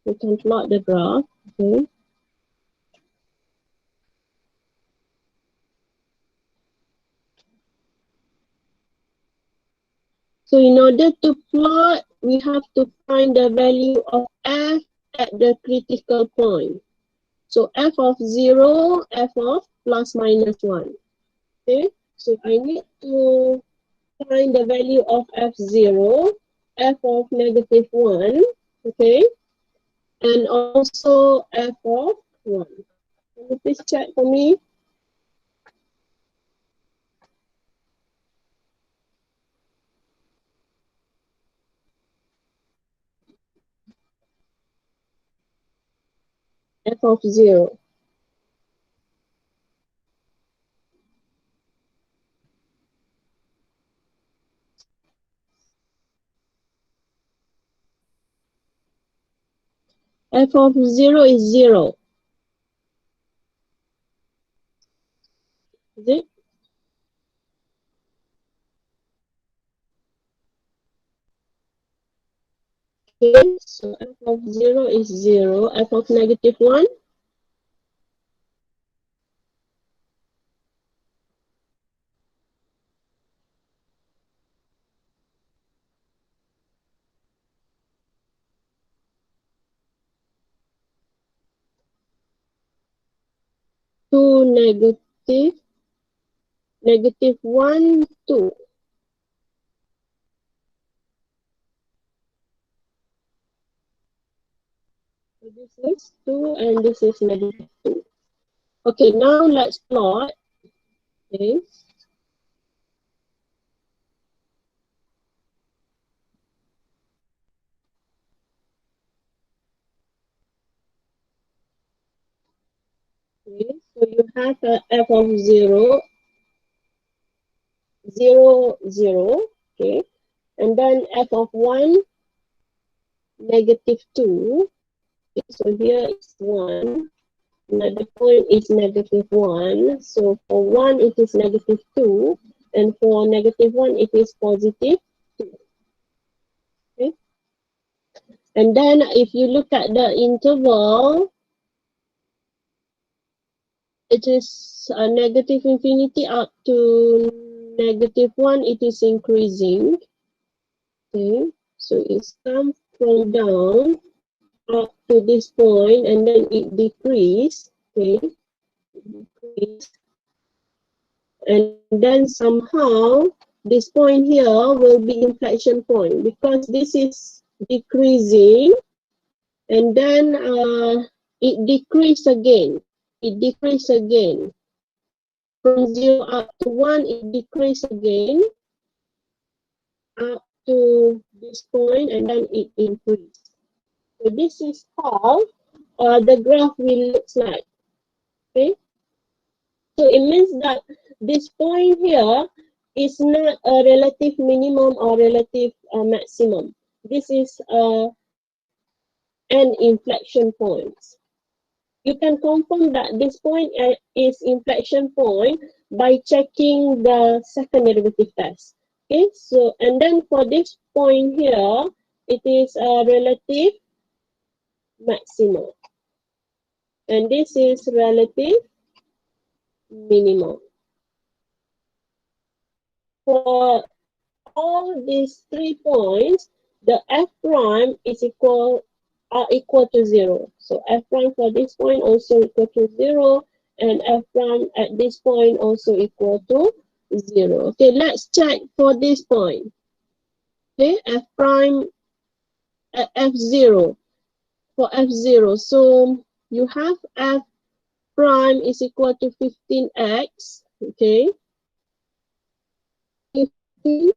We can plot the graph, okay. So in order to plot, we have to find the value of f at the critical point. So f of 0, f of plus minus 1. Okay, so I need to find the value of f0, f of negative 1, okay, and also f of 1. Can you please check for me? F of 0. F of 0 is 0. Is it? Okay, so f of 0 is 0, f of negative 1, two negative, negative 1, 2. So this is 2 and this is negative 2. Okay, now let's plot. Okay, okay. So you have a f of 0, 0, 0. Okay, and then f of 1, negative 2. Okay, so here is 1. Another point is negative 1. So for 1, it is negative 2. And for negative 1, it is positive 2. Okay. And then if you look at the interval, it is negative infinity up to negative 1, it is increasing. Okay. So it's come from down up to this point and then it decrease. Okay. Decrease. And then somehow this point here will be inflection point because this is decreasing and then it decrease again. It decrease again. From 0 up to 1, it decrease again up to this point and then it increase. So this is how the graph will look like. Okay. So it means that this point here is not a relative minimum or relative maximum. This is an inflection point. You can confirm that this point is inflection point by checking the second derivative test. Okay, so and then for this point here, it is a relative maximum. And this is relative minimum. For all these 3 points, the f prime is equal to 0. So f prime for this point also equal to 0, and f prime at this point also equal to 0. Okay, let's check for this point. Okay, f prime at f0 for f0. So you have f prime is equal to 15x. Okay, 15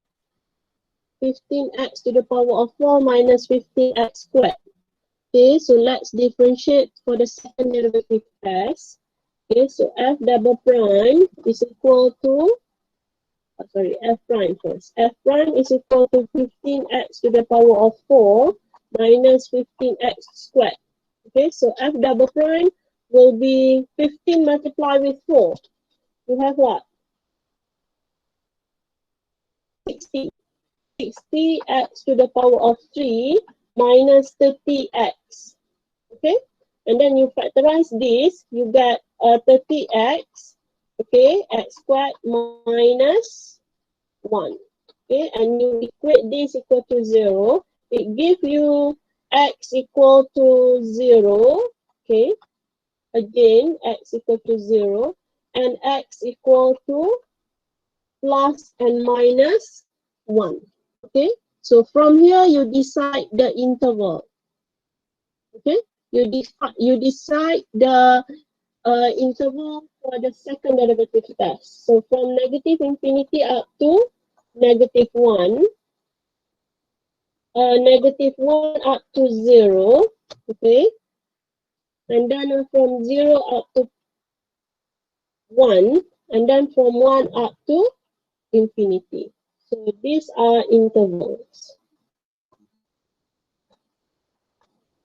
15x to the power of 4 minus 15x squared. Okay, so let's differentiate for the second derivative test. Okay, so f double prime is equal to, f prime first. F prime is equal to 15x to the power of 4 minus 15x squared. Okay, so f double prime will be 15 multiplied with 4. You have what? 60. 60x to the power of 3 minus 30x. Okay, and then you factorize this, you get 30x, okay, x squared minus 1. Okay, and you equate this equal to 0. It gives you x equal to 0. Okay, again, x equal to 0, and x equal to plus and minus 1. Okay, so from here you decide the interval. Okay, you decide the interval for the second derivative test. So from negative infinity up to negative 1, negative 1 up to 0, okay, and then from 0 up to 1, and then from 1 up to infinity. So these are intervals.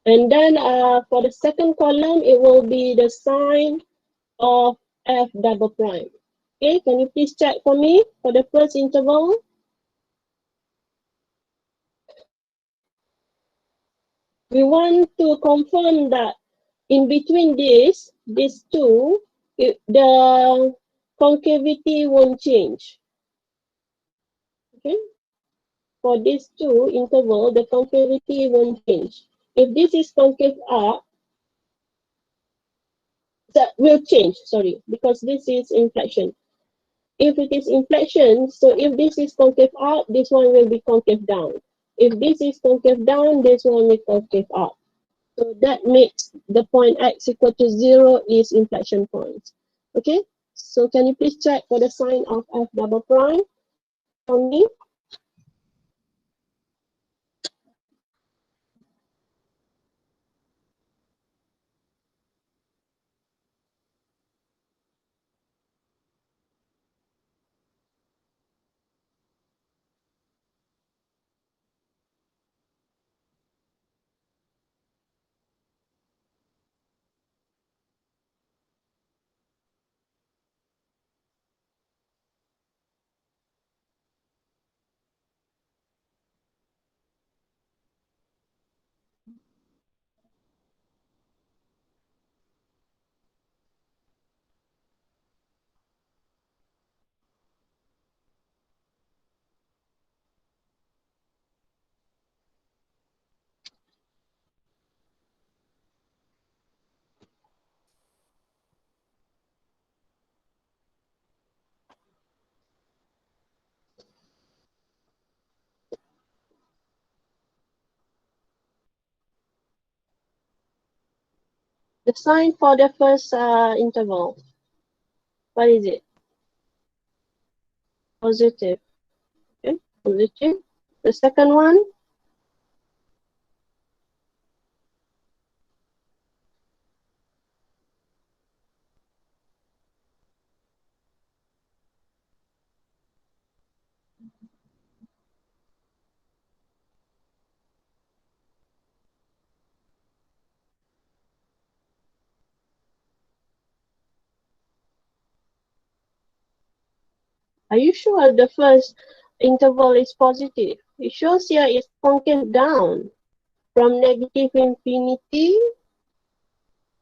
And then for the second column, it will be the sign of f double prime. Okay, can you please check for me for the first interval? We want to confirm that in between these two, the concavity won't change. Okay, for these two interval, the concavity won't change. If this is concave up, that will change, sorry, because this is inflection. If it is inflection, so if this is concave up, this one will be concave down. If this is concave down, this one will concave up. So that makes the point x equal to 0 is inflection point. Okay, so can you please check for the sign of f double prime for me? The sign for the first interval, what is it? Positive. Okay, positive. The second one, are you sure the first interval is positive? It shows here it's concave down from negative infinity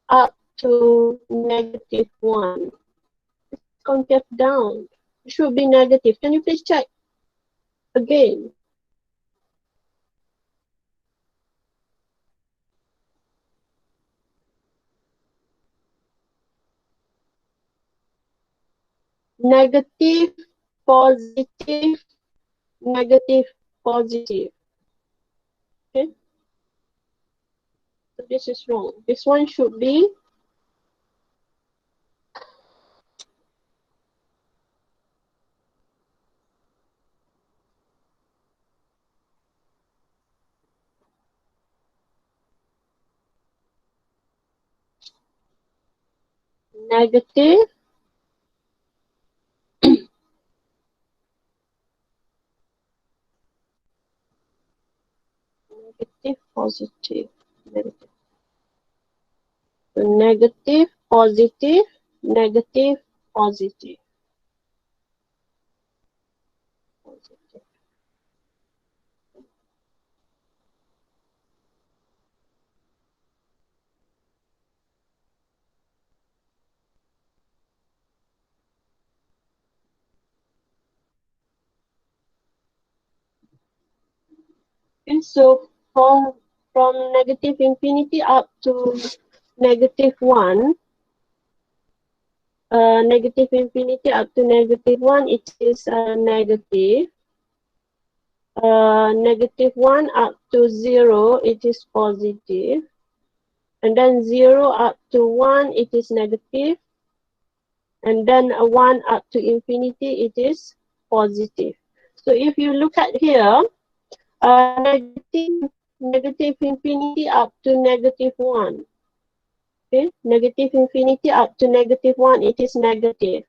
up to negative 1. Concave down. It should be negative. Can you please check again? Negative, positive, negative, positive. Okay, so this is wrong. This one should be negative, negative, positive, negative. So negative, positive, negative, positive, positive. Okay, so from negative infinity up to negative 1, negative infinity up to negative 1, it is negative. Negative 1 up to 0, it is positive. And then 0 up to 1, it is negative. And then 1 up to infinity, it is positive. So if you look at here, negative infinity up to negative 1. Okay, negative infinity up to negative 1, it is negative.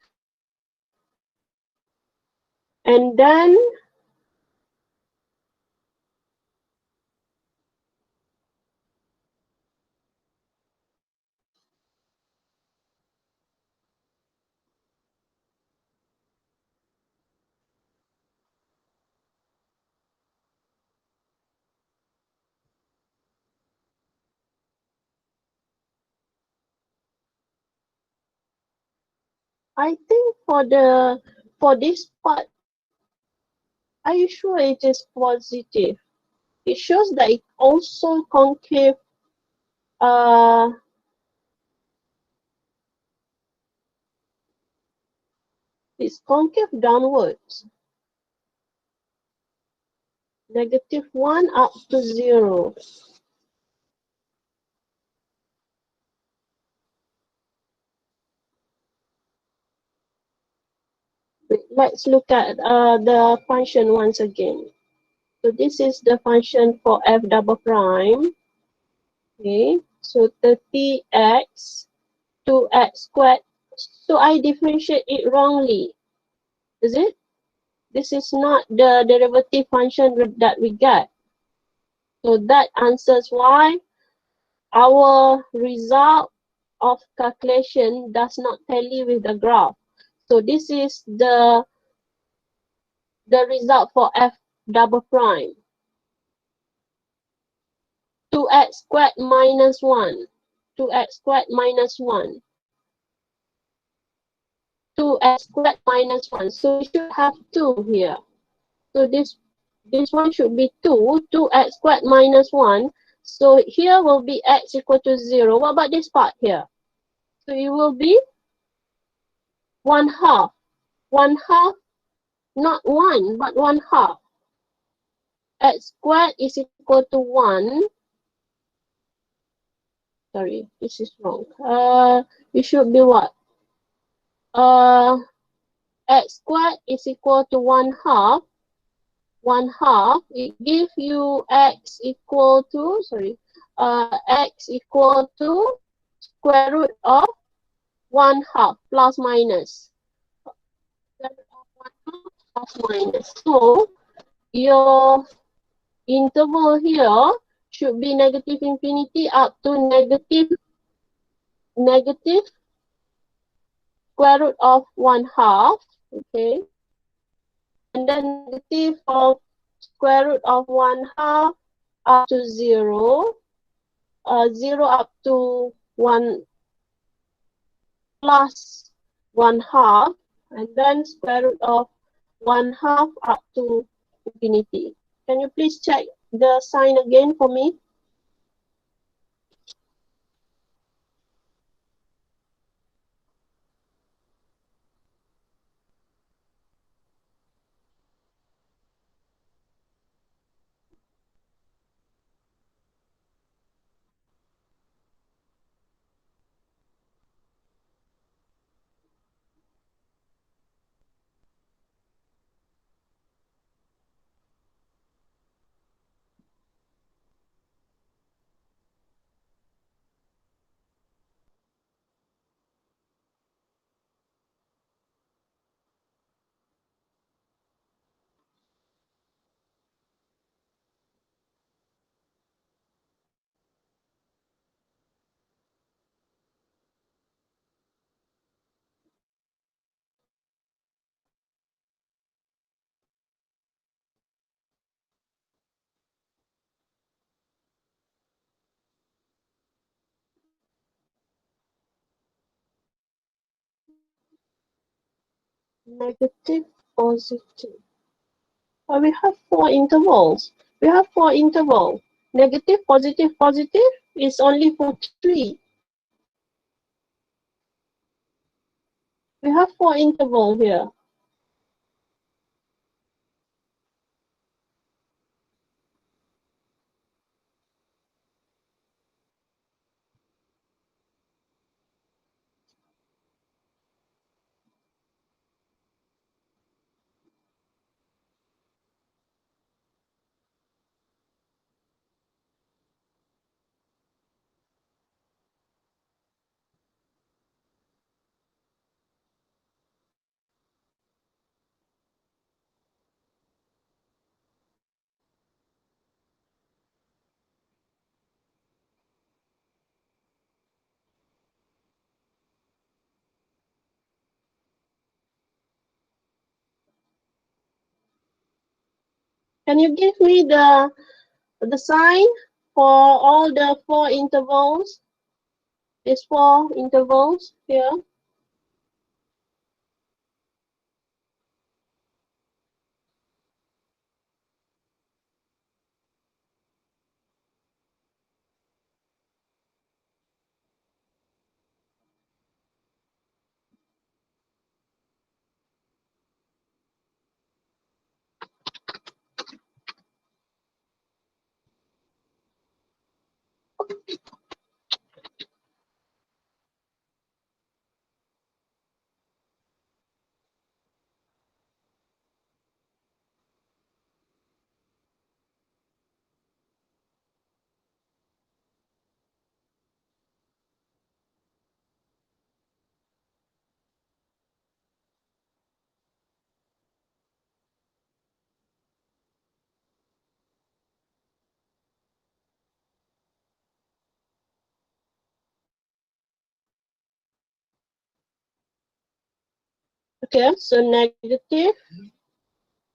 And then I think for this part, are you sure it is positive? It shows that it also concave it's concave downwards. -1 up to 0. Let's look at the function once again. So this is the function for f double prime. Okay, so 30x 2x squared. So I differentiate it wrongly, is it? This is not the derivative function that we got. So that answers why our result of calculation does not tally with the graph. So this is the result for f double prime. 2x squared minus 1. 2x squared minus 1. 2x squared minus 1. So we should have 2 here. So this one should be 2. 2x squared minus 1. So here will be x equal to 0. What about this part here? So it will be 1/2. 1/2, not 1, but 1/2. X squared is equal to 1. Sorry, this is wrong. It should be what? X squared is equal to 1/2. 1/2. It gives you x equal to, x equal to square root of 1/2 plus minus. Square root of 1/2 plus minus. So your interval here should be negative infinity up to negative square root of 1/2. Okay. And then negative of square root of 1/2 up to 0. 0 up to 1 plus 1/2, and then square root of 1/2 up to infinity. Can you please check the sign again for me? Negative, positive. We have 4 intervals. We have 4 intervals. Negative, positive, positive is only for 3. We have 4 intervals here. Can you give me the sign for all the 4 intervals? These 4 intervals here. Okay, so negative,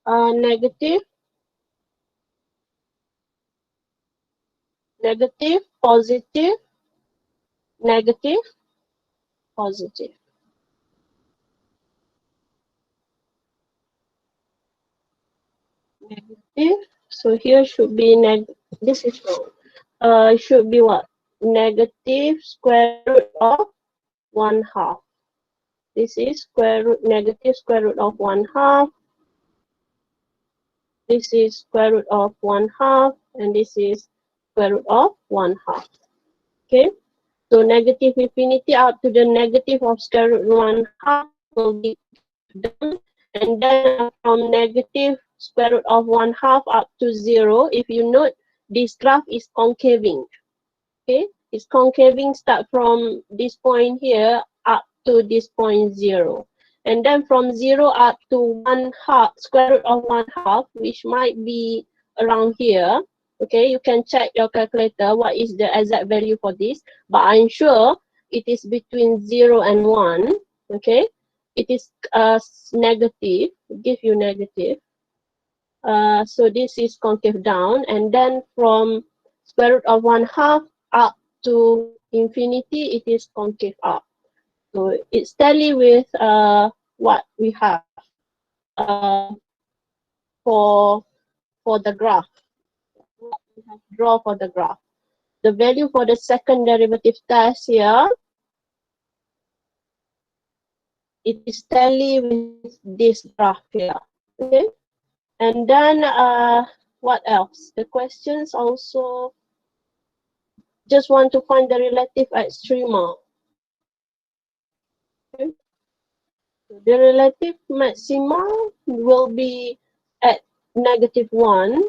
negative, negative, positive, negative, positive. Negative. So here should be this is wrong. Should be what? Negative square root of 1/2. This is negative square root of 1/2. This is square root of 1/2, and this is square root of 1/2. Okay, so negative infinity up to the negative of square root 1/2 will be done, and then from negative square root of 1/2 up to 0. If you note, this graph is concaving. Okay, it's concaving start from this point here up to this point 0. And then from 0 up to 1/2, square root of 1/2, which might be around here. Okay, you can check your calculator what is the exact value for this, but I'm sure it is between 0 and 1. Okay, it is negative, give you negative. So this is concave down, and then from square root of 1/2 up to infinity, it is concave up. So it's tally with what we have uh, for the graph. What we have draw for the graph. The value for the second derivative test here, it is tally with this graph here. Okay, and then what else? The questions also just want to find the relative extrema. Okay. The relative maxima will be at -1,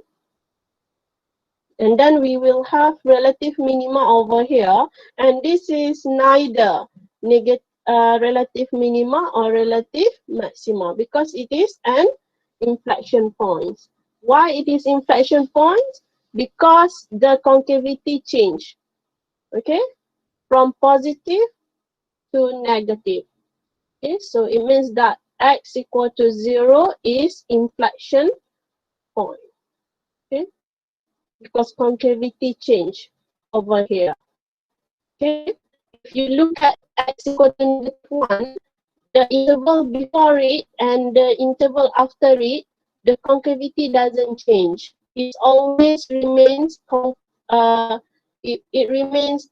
and then we will have relative minima over here, and this is neither relative minima or relative maxima because it is an inflection point. Why it is inflection point? Because the concavity change, okay, from positive to negative. Okay, so it means that x equal to 0 is inflection point. Okay, because concavity change over here. Okay, if you look at x equal to -1, the interval before it and the interval after it, the concavity doesn't change. It always remains it remains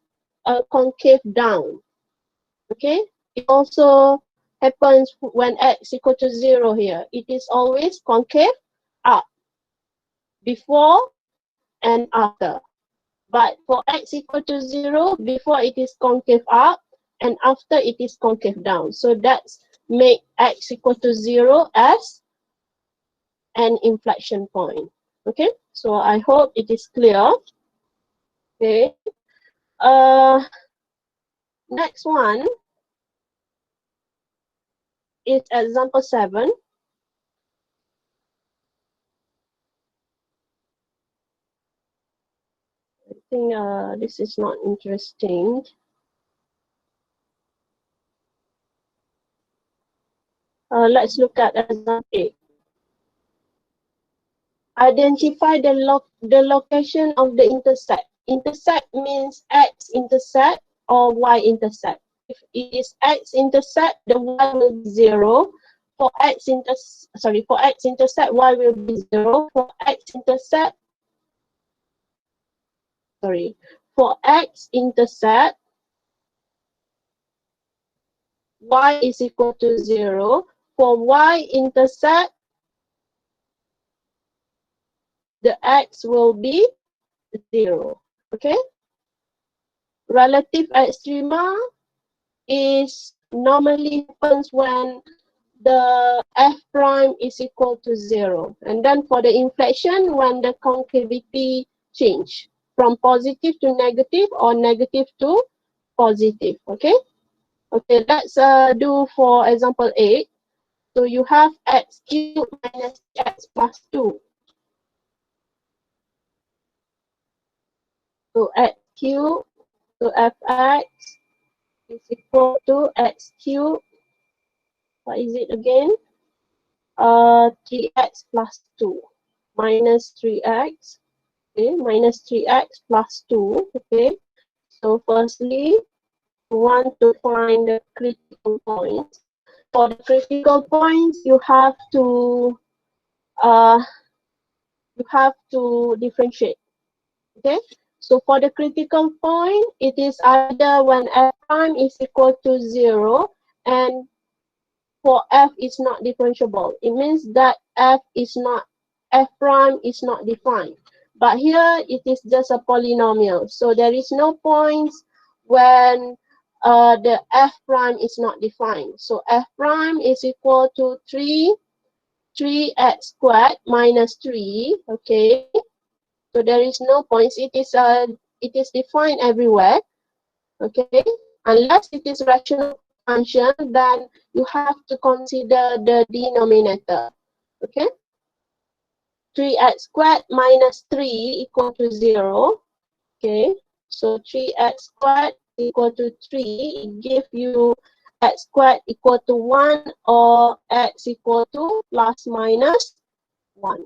concave down. Okay, it also happens when x equal to 0 here. It is always concave up before and after. But for x equal to 0, before it is concave up and after it is concave down. So that's make x equal to 0 as an inflection point. Okay, so I hope it is clear. Okay, next one is example 7. I think this is not interesting. Let's look at example 8. Identify the location of the intercept. Intercept means x-intercept or y-intercept. If it is x-intercept, the y will be 0. For x-intercept, y will be 0. For x-intercept, for x-intercept, y is equal to 0. For y-intercept, the x will be 0. Okay? Relative extrema is normally happens when the f prime is equal to 0. And then for the inflection, when the concavity change from positive to negative or negative to positive. Okay? Okay, let's do for example 8. So you have x cubed minus x plus 2. So x cubed to fx is equal to x cubed what is it again? 3x plus 2 minus 3x. Okay, minus 3x plus 2. Okay, so firstly, we want to find the critical points. For the critical points, you have to differentiate. Okay, so for the critical point, it is either when f prime is equal to 0 and for f is not differentiable. It means that f prime is not defined. But here it is just a polynomial. So there is no points when the f prime is not defined. So f prime is equal to 3x squared minus 3. Okay. So there is no points. It is defined everywhere. Okay. Unless it is rational function, then you have to consider the denominator. Okay. 3x squared minus 3 equal to 0. Okay. So 3x squared equal to 3. It gives you x squared equal to 1 or x equal to plus minus 1.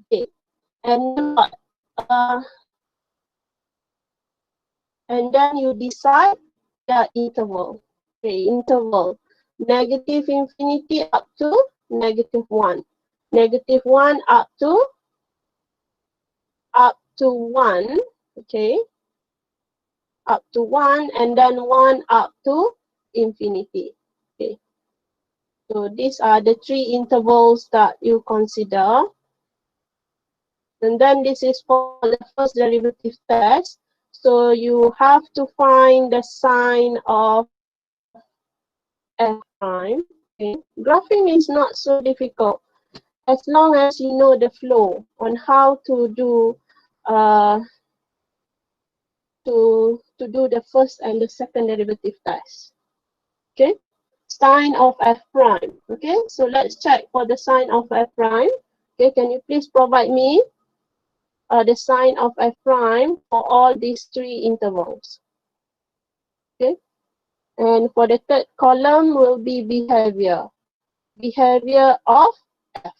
Okay. And then what? And then you decide the interval. Okay, interval negative infinity up to negative 1. Negative 1 up to 1. Okay, up to 1, and then 1 up to infinity. Okay, so these are the three intervals that you consider. And then this is for the first derivative test. So you have to find the sign of f prime. Okay. Graphing is not so difficult as long as you know the flow on how to do the first and the second derivative test. Okay, sign of f prime. Okay, so let's check for the sign of f prime. Okay, can you please provide me the sign of f prime for all these three intervals? Okay, and for the third column will be behavior. Behavior of f.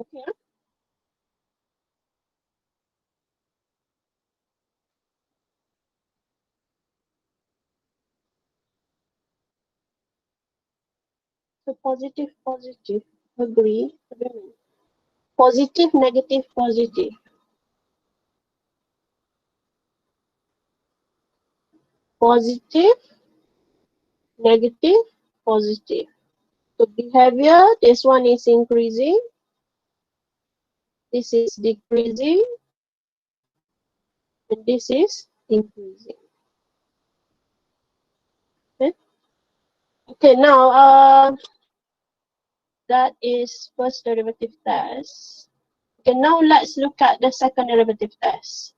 Okay. So positive, positive, agree. Positive, negative, positive. Positive, negative, positive. So behavior, this one is increasing. This is decreasing. And this is increasing. Okay, okay now that is first derivative test. Okay, now let's look at the second derivative test.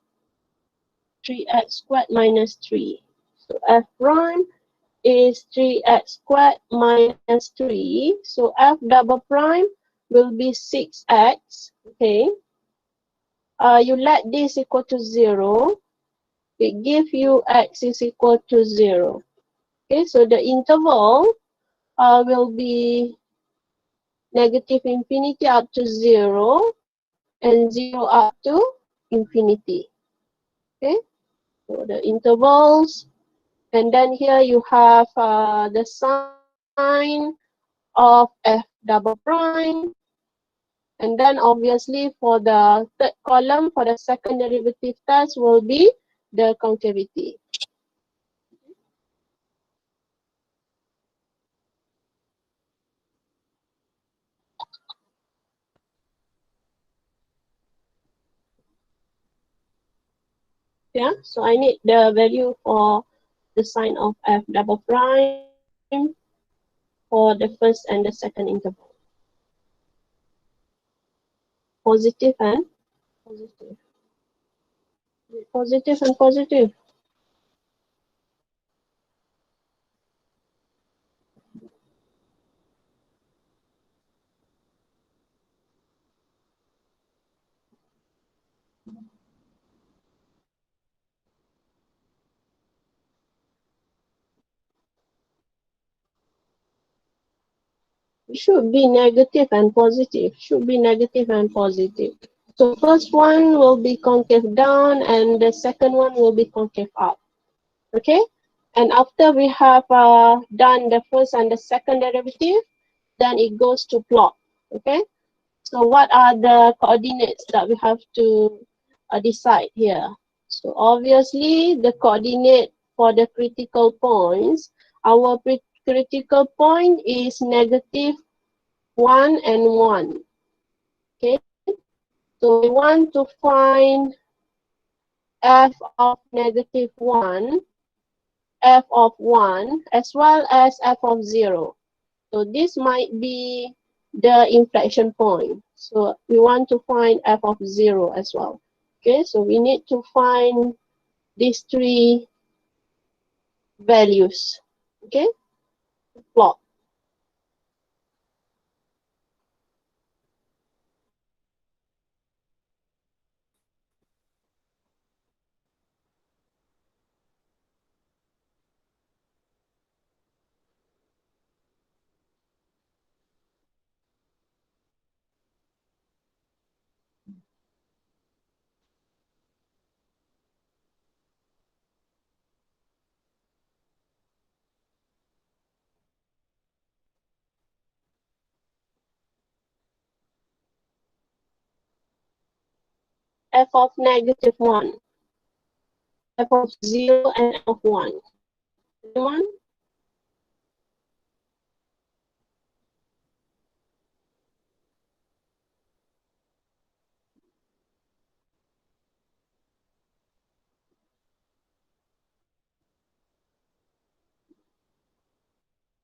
3x squared minus 3. So f prime is 3x squared minus 3. So f double prime will be 6x. Okay. You let this equal to 0. It gives you x is equal to 0. Okay, so the interval will be negative infinity up to 0 and 0 up to infinity. Okay, so the intervals, and then here you have the sign of f double prime, and then obviously for the third column for the second derivative test will be the concavity. Yeah, so I need the value for the sign of f double prime for the first and the second interval. Positive and positive. Positive and positive. Should be negative and positive. Should be negative and positive. So first one will be concave down and the second one will be concave up. Okay? And after we have done the first and the second derivative, then it goes to plot. Okay? So what are the coordinates that we have to decide here? So obviously the coordinate for the critical points, our critical point is negative 1 and 1. Okay, so we want to find f of negative 1, f of 1, as well as f of 0. So this might be the inflection point. So we want to find f of 0 as well. Okay, so we need to find these three values. Okay, plot. F of negative 1, f of 0, and f of 1. Anyone?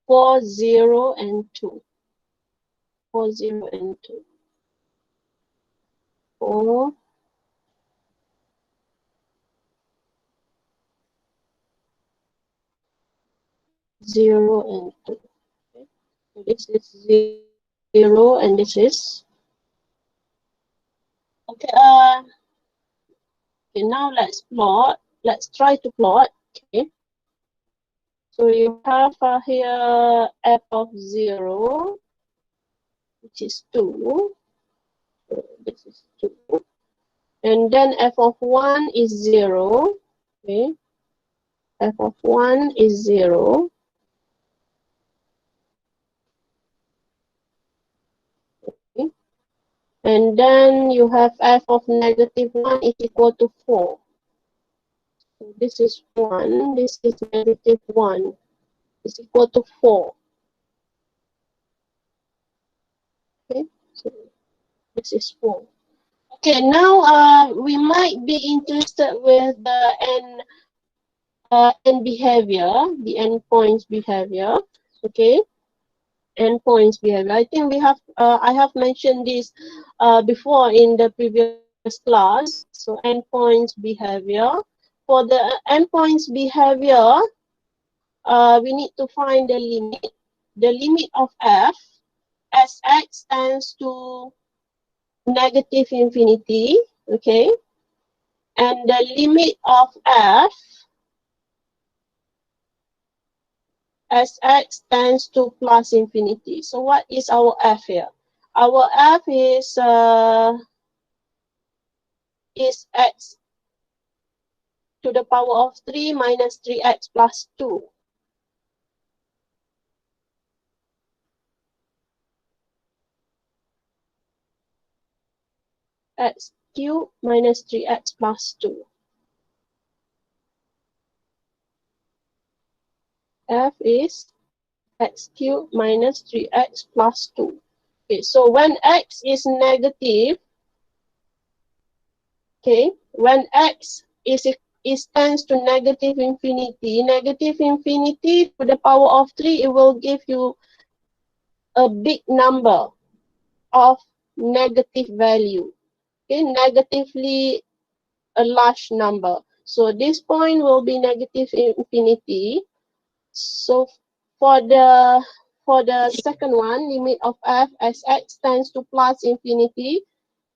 4, 0, and 2. 4, 0, and 2. 4, 0, and 2. Okay. So this is 0, and this is. Okay, okay, now let's plot. Let's try to plot. Okay. So you have here f of 0, which is 2. So this is 2. And then f of 1 is 0. Okay. F of 1 is 0. Okay. And then you have f of negative 1 is equal to 4. So this is 1. This is negative 1. Is equal to 4. Okay. So this is 4. Okay, now we might be interested with the end behavior, the endpoints behavior. Okay, endpoints behavior. I think we have I have mentioned this before in the previous class. So endpoints behavior. For the endpoints behavior, we need to find the limit. The limit of f as x tends to negative infinity. Okay. And the limit of f as x tends to plus infinity. So what is our f here? Our f is x to the power of 3 minus 3x plus 2. X cubed minus 3x plus 2. F is x cubed minus 3x plus 2. Okay, so when x is negative, okay, when x is tends to negative infinity to the power of 3, it will give you a big number of negative value. Okay, negatively a large number. So this point will be negative infinity. So for the second one, limit of f as x tends to plus infinity,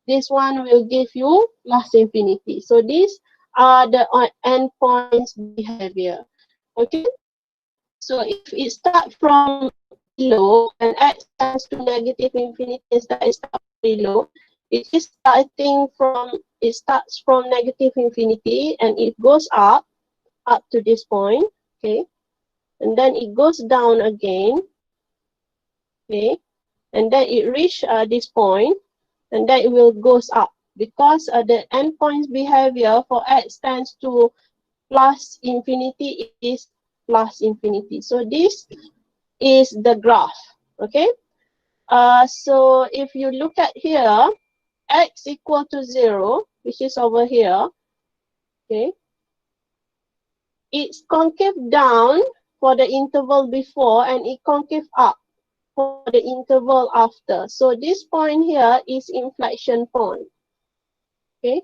this one will give you plus infinity. So these are the endpoints behavior. Okay. So if it starts from below and x tends to negative infinity, that is below, it starts from negative infinity and it goes up to this point. Okay. And then it goes down again, okay, and then it reach this point, and then it will goes up because the endpoints behavior for x tends to plus infinity is plus infinity. So this is the graph, okay. So if you look at here, x equal to 0, which is over here, okay, it's concave down for the interval before and it concave up for the interval after. So this point here is inflection point. Okay.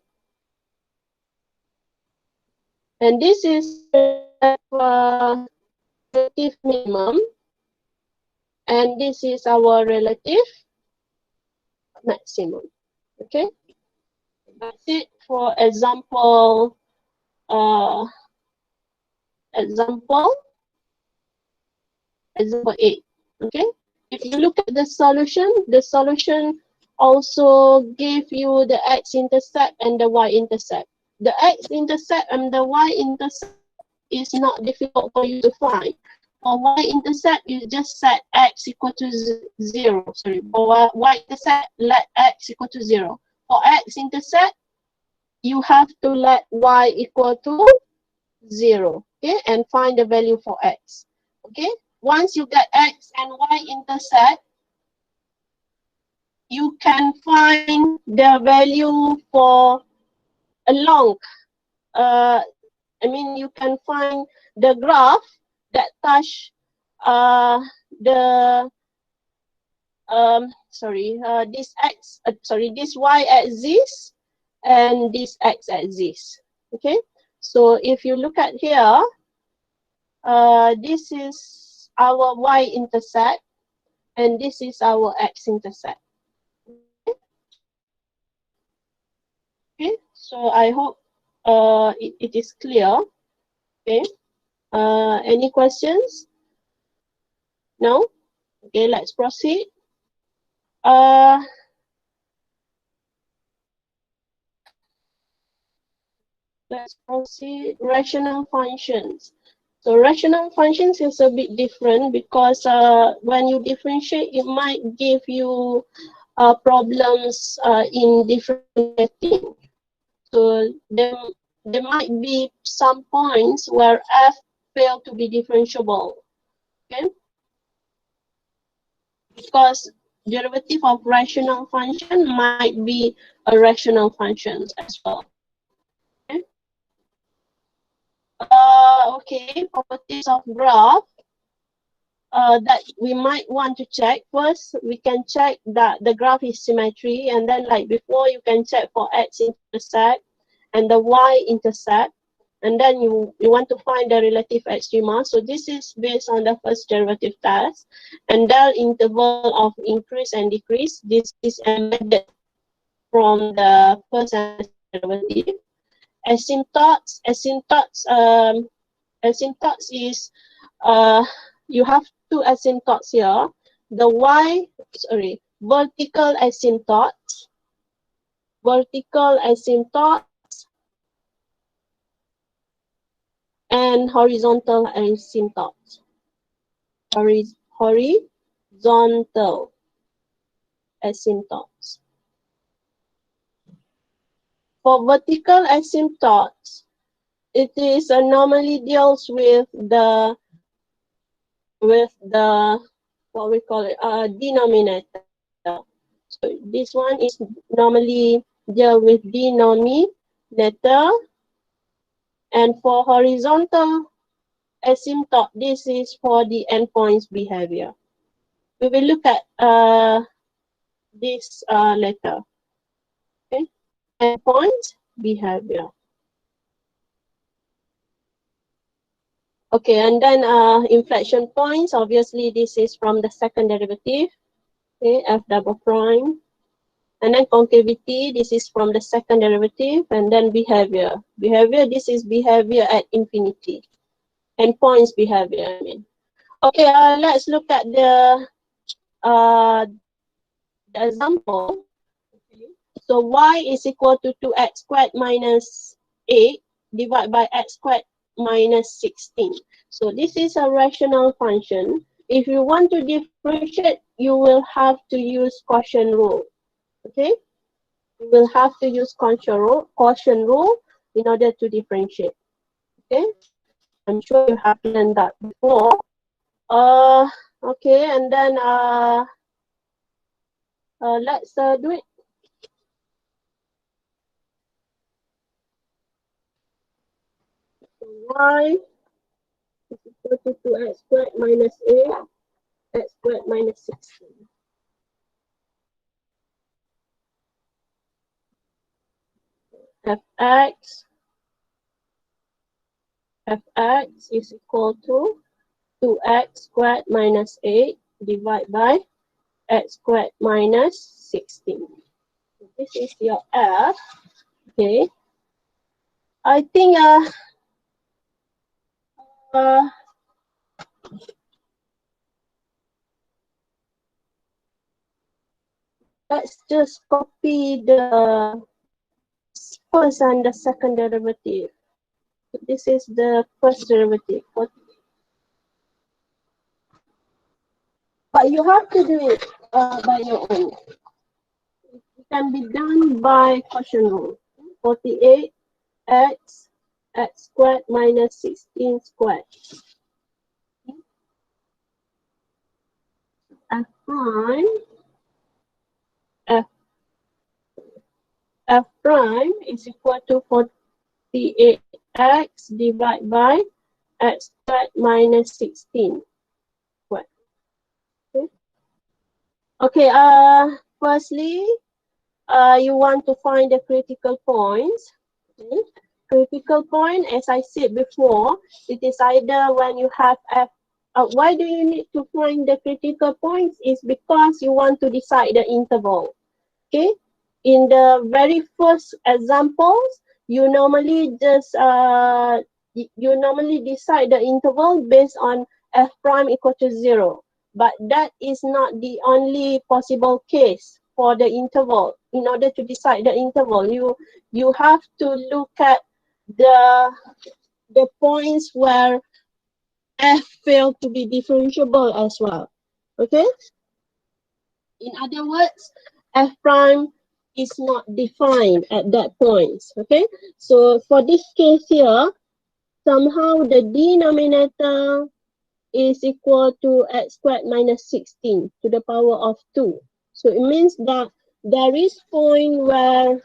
And this is relative minimum. And this is our relative maximum. Okay. That's it for example. Example 8. Okay. If you look at the solution also give you the x-intercept and the y-intercept. The x-intercept and the y-intercept is not difficult for you to find. For y-intercept, you just set x equal to 0. Sorry, for y-intercept, let x equal to 0. For x-intercept, you have to let y equal to 0. Okay, and find the value for x. Okay, once you get x and y-intercept, you can find the value for a long, you can find the graph that touch the this y-axis and this x-axis. Okay, so if you look at here, this is our y-intercept and this is our x-intercept. Okay, so I hope it is clear. Okay, any questions? No? Okay, let's proceed. Let's proceed. Rational functions. So rational functions is a bit different because when you differentiate, it might give you problems in different settings. So there might be some points where f fail to be differentiable. Okay, because derivative of rational function might be a rational function as well. Okay, okay, properties of graph that we might want to check. First, we can check that the graph is symmetry, and then like before, you can check for x-intercept and the y-intercept, and then you want to find the relative extrema. So this is based on the first derivative test, and del interval of increase and decrease. This is embedded from the first derivative. Asymptotes is you have two asymptotes here. The vertical asymptotes and horizontal asymptotes. Horizontal asymptotes. For vertical asymptotes, it is normally deals with the what we call it denominator. So this one is normally deal with denominator, and for horizontal asymptote, this is for the endpoints behavior. We will look at this later. Okay, endpoints behavior. Okay, and then inflection points, obviously this is from the second derivative, okay, f double prime. And then concavity, this is from the second derivative, and then behavior. Behavior, this is behavior at infinity. Endpoints behavior, I mean. Okay, let's look at the example. Okay. So y is equal to 2x squared minus 8 divided by x squared minus 16. So this is a rational function. If you want to differentiate, you will have to use quotient rule. Okay, you will have to use quotient rule in order to differentiate. Okay, I'm sure you have learned that before. Okay, and then let's do it. Y is equal to 2x squared minus 8, x squared minus 16. Fx is equal to 2x squared minus 8 divided by x squared minus 16. This is your f. Okay. I think let's just copy the first and the second derivative. This is the first derivative. But you have to do it by your own. It can be done by quotient rule. 48x squared minus 16 squared. F prime F prime is equal to 48x divided by x squared minus 16 squared. Okay, firstly, you want to find the critical points. Okay. Critical point, as I said before, it is either when you have f. Why do you need to find the critical points? Is because you want to decide the interval. Okay, in the very first examples, you normally just you normally decide the interval based on f prime equal to 0. But that is not the only possible case for the interval. In order to decide the interval, you have to look at the points where f failed to be differentiable as well. Okay. In other words, f prime is not defined at that point. Okay. So for this case here, somehow the denominator is equal to x squared minus 16 to the power of 2. So it means that there is point where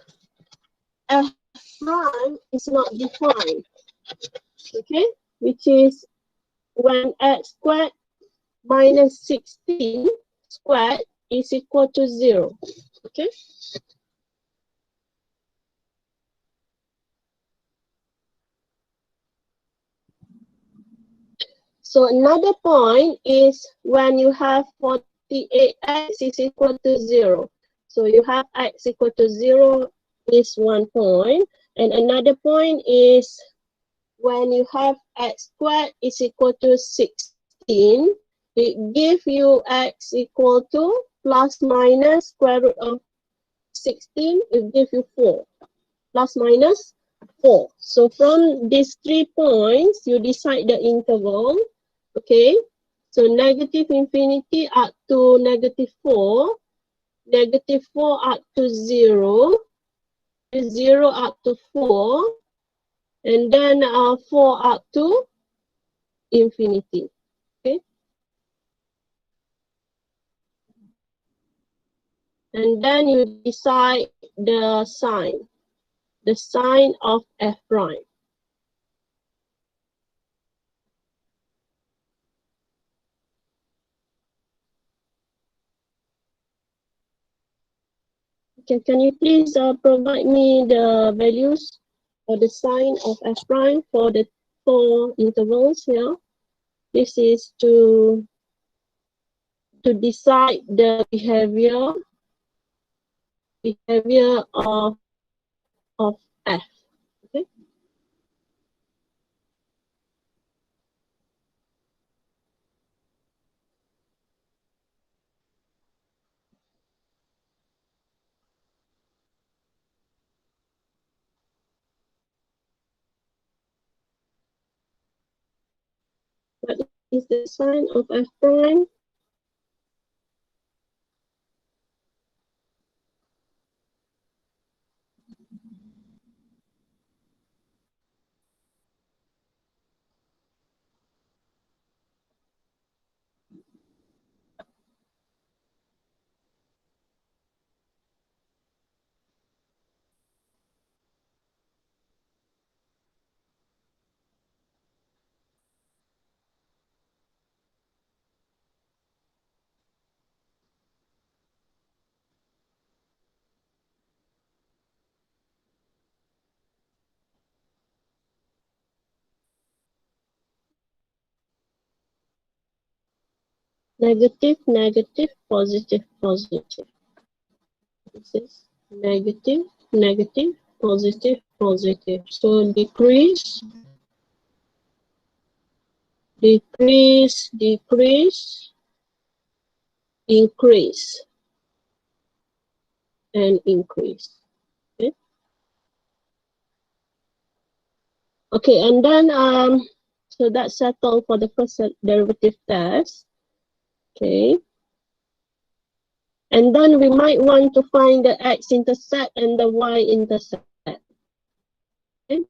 f prime is not defined. Okay, which is when x squared minus 16 squared is equal to 0. Okay. So another point is when you have 48x is equal to 0. So you have x equal to 0 is one point. And another point is when you have x squared is equal to 16, it gives you x equal to plus minus square root of 16, it gives you 4. Plus minus 4. So from these 3 points, you decide the interval. Okay. So negative infinity up to negative 4, negative 4 up to 0, 0 up to 4, and then 4 up to infinity. Okay. And then you decide the sign of f prime. Okay, can you please provide me the values for the sign of f prime for the 4 intervals here? This is to decide the behavior of f. Okay. What is the sign of f prime? Negative, negative, positive, positive. This is negative, negative, positive, positive. So decrease, decrease, decrease, increase, and increase. Okay. Okay, and then so that's settled for the first derivative test. Okay. And then we might want to find the x-intercept and the y-intercept. Okay.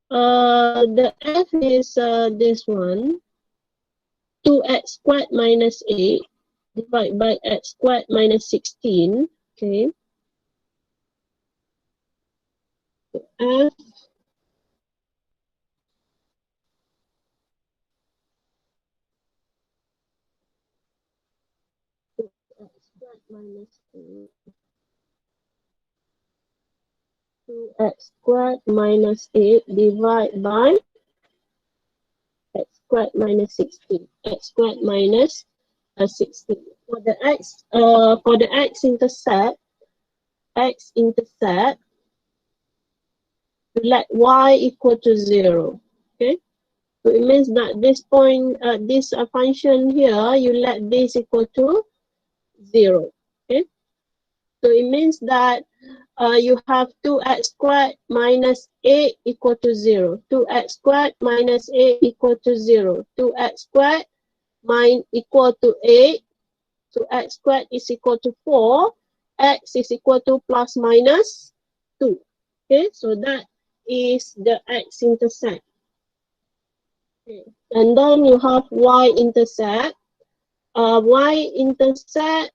The f is this one, 2x squared minus 8 divided by x squared minus 16. Okay. F x squared minus 8, 2x squared minus 8 divided by x squared minus 16. X squared minus 16. For the x-intercept, you let y equal to 0. Okay. So it means that this point, this function here, you let this equal to 0. Okay. So it means that you have 2x squared minus 8 equal to 0. 2x squared minus 8 equal to 0. 2x squared equal to 8. So x squared is equal to 4. X is equal to plus minus 2. Okay, so that is the x-intercept. Okay. And then you have y-intercept. Y-intercept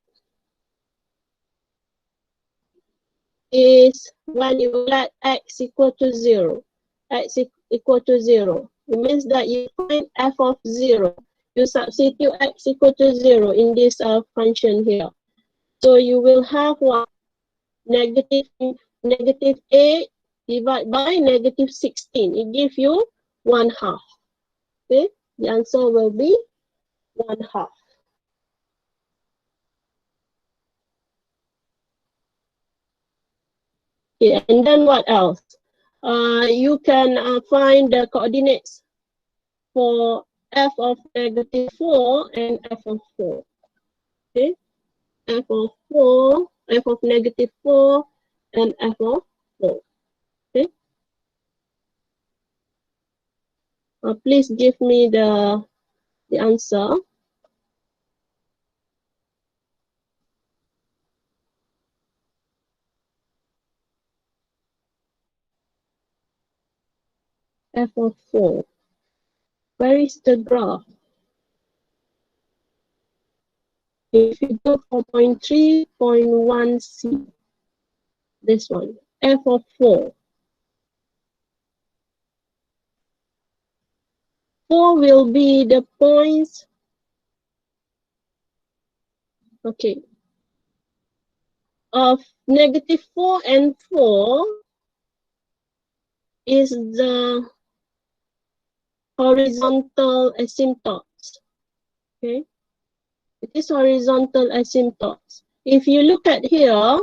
is when you let x equal to 0. X equal to 0. It means that you find f of 0. You substitute x equal to 0 in this function here. So you will have what? Negative 8 divided by negative 16. It gives you 1/2. Okay, the answer will be 1/2. Okay, and then what else? You can find the coordinates for f of negative 4 and f of 4. Okay, f of 4, f of negative 4, and f of 4. Okay. Please give me the answer. F of 4. Where is the graph? If you go 4.3.1c, this one, F of 4. 4 will be the points. Okay. Of -4 and 4 is the horizontal asymptotes. Okay. It is horizontal asymptotes. If you look at here,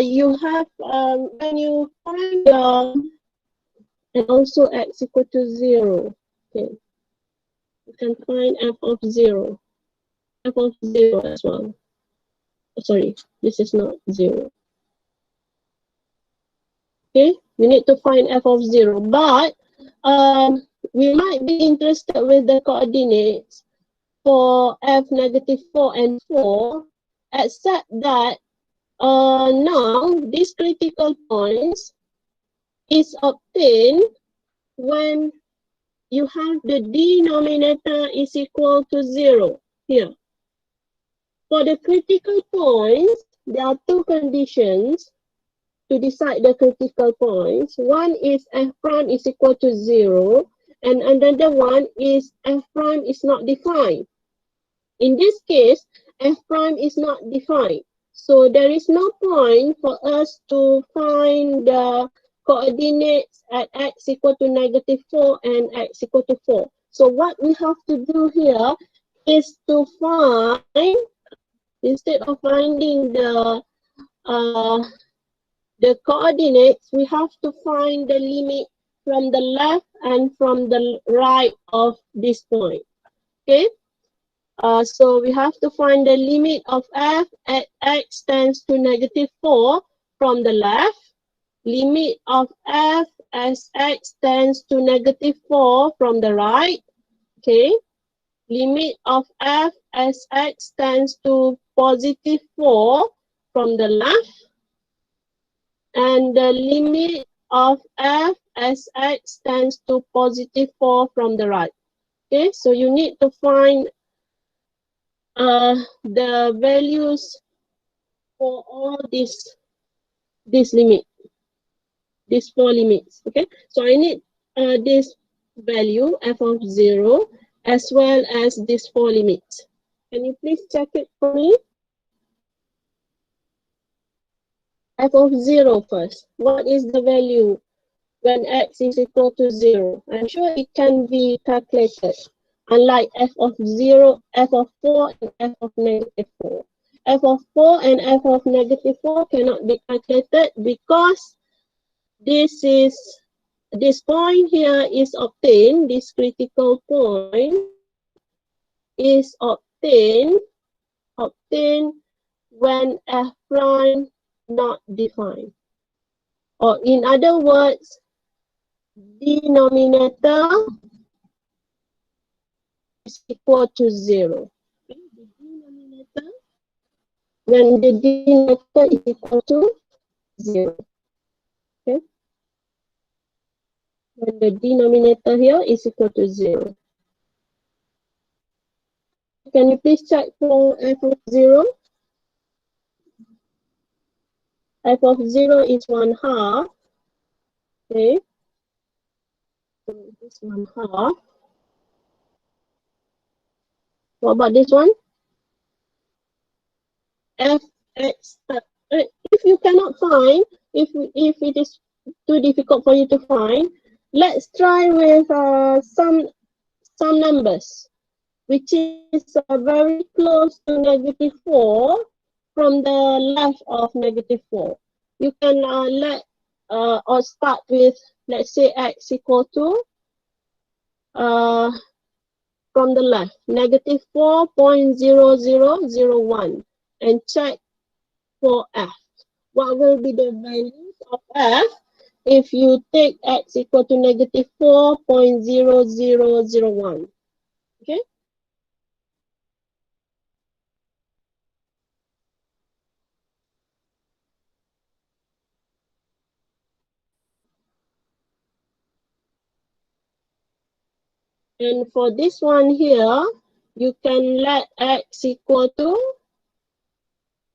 you have when you find and also x equal to 0. Okay, you can find f of 0 as well. Oh, sorry, this is not 0. Okay, we need to find f of 0, but we might be interested with the coordinates for f -4 and 4, except that now these critical points is obtained when you have the denominator is equal to 0 here. For the critical points, there are two conditions to decide the critical points. One is f prime is equal to 0, and another one is f prime is not defined. In this case, f prime is not defined. So there is no point for us to find the coordinates at x equal to -4 and x equal to 4. So what we have to do here is to find, instead of finding the coordinates, we have to find the limit from the left and from the right of this point. Okay? So we have to find the limit of f at x tends to -4 from the left, limit of f as x tends to -4 from the right, okay, limit of f as x tends to +4 from the left, and the limit of f as x tends to +4 from the right. Okay, so you need to find the values for all these limit, these 4 limits. Okay, so I need this value f of 0 as well as these 4 limits. Can you please check it for me? F of 0 first. What is the value when x is equal to 0? I'm sure it can be calculated. Unlike f of 0, f of 4, and f of -4. F of 4 and f of -4 cannot be calculated because this point here is obtained, this critical point is obtained when f prime not defined. Or in other words, denominator is equal to 0. Okay, the denominator, when the denominator is equal to 0. Okay, when the denominator here is equal to 0. Can you please check for f of 0? F of 0 is 1/2. Okay, so this 1/2. What about this one? Fx. If you cannot find, if it is too difficult for you to find, let's try with some numbers, which is very close to -4 from the left of -4. You can or start with, let's say, x equal to from the left, -4.0001, and check for f. What will be the values of f if you take x equal to negative 4.0001. Okay. And for this one here, you can let x equal to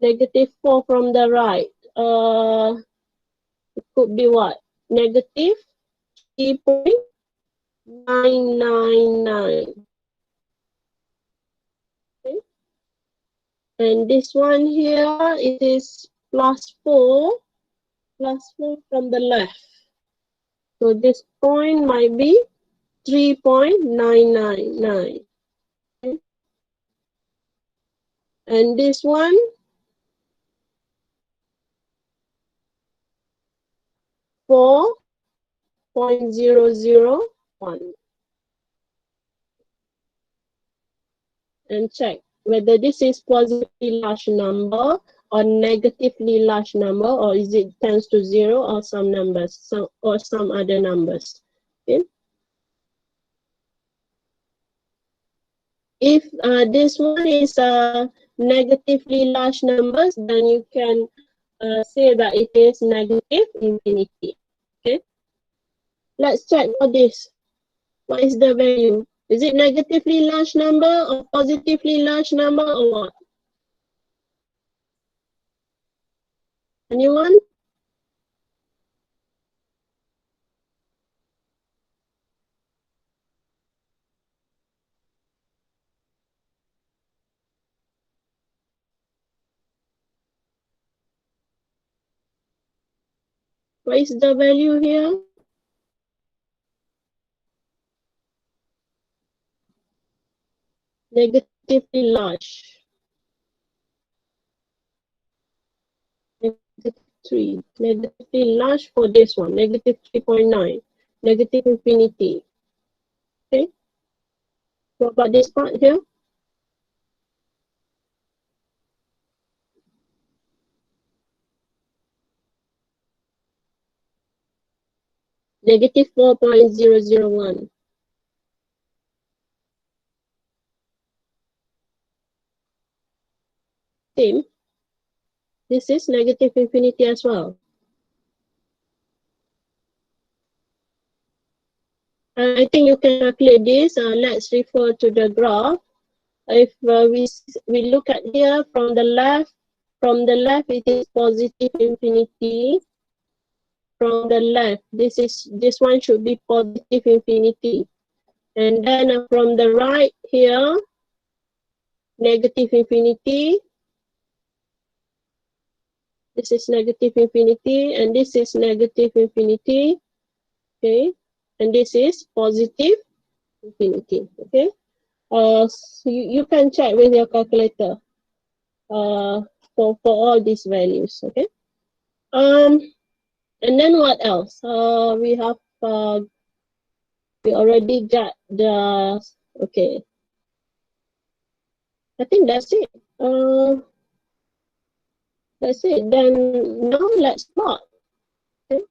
negative 4 from the right. It could be what? Negative 3.999. Okay. And this one here, it is plus 4 from the left. So this point might be 3.999. Okay. And this one, 4.001. And check whether this is positively large number or negatively large number, or is it tends to 0 or some numbers, or some other numbers. Okay. If this one is negatively large numbers, then you can say that it is negative infinity. Okay. Let's check for this. What is the value? Is it negatively large number or positively large number or what? Anyone? What is the value here? Negatively large. Negative 3. Negatively large for this one. Negative 3.9. Negative infinity. Okay. What about this part here? Negative 4.001. Same. This is negative infinity as well. I think you can calculate this. Let's refer to the graph. If we look at here from the left it is positive infinity. From the left, this one should be positive infinity. And then from the right here, negative infinity. This is negative infinity, and this is negative infinity. Okay, and this is positive infinity. Okay. So you can check with your calculator for all these values. Okay. And then what else? We already got the, okay. I think that's it. That's it. Then now let's plot. Okay.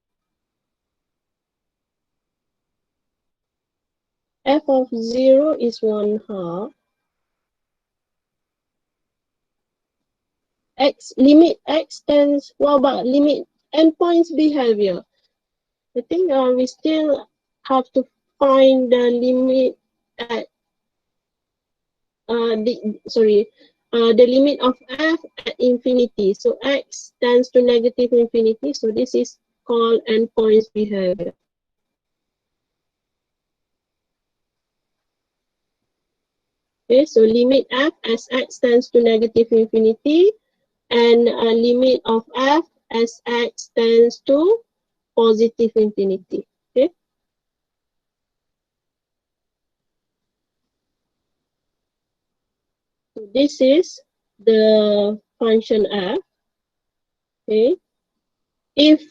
F of 0 is 1/2. Limit x tends, what about limit endpoints behavior? I think we still have to find the limit at the limit of f at infinity. So x tends to negative infinity. So this is called endpoints behavior. Okay, so limit f as x tends to negative infinity, and limit of f as x tends to positive infinity. Okay. So this is the function f. Okay. If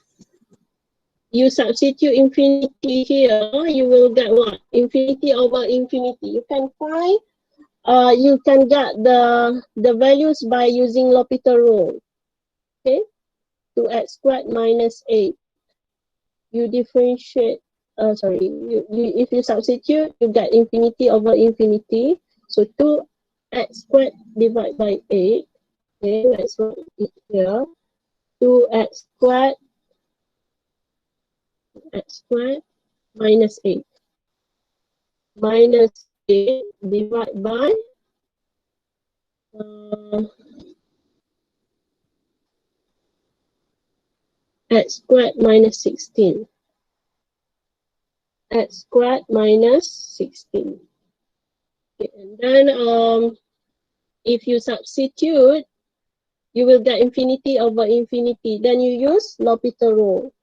you substitute infinity here, you will get what? Infinity over infinity. You can find, you can get the values by using L'Hopital rule. Okay. 2x squared minus 8. you differentiate, if you substitute, you get infinity over infinity. So 2x squared divided by 8. Okay, let's write it here. 2x squared minus 8. Minus 8 divided by x squared minus 16. X squared minus 16. Okay, and then if you substitute, you will get infinity over infinity. Then you use L'Hopital rule.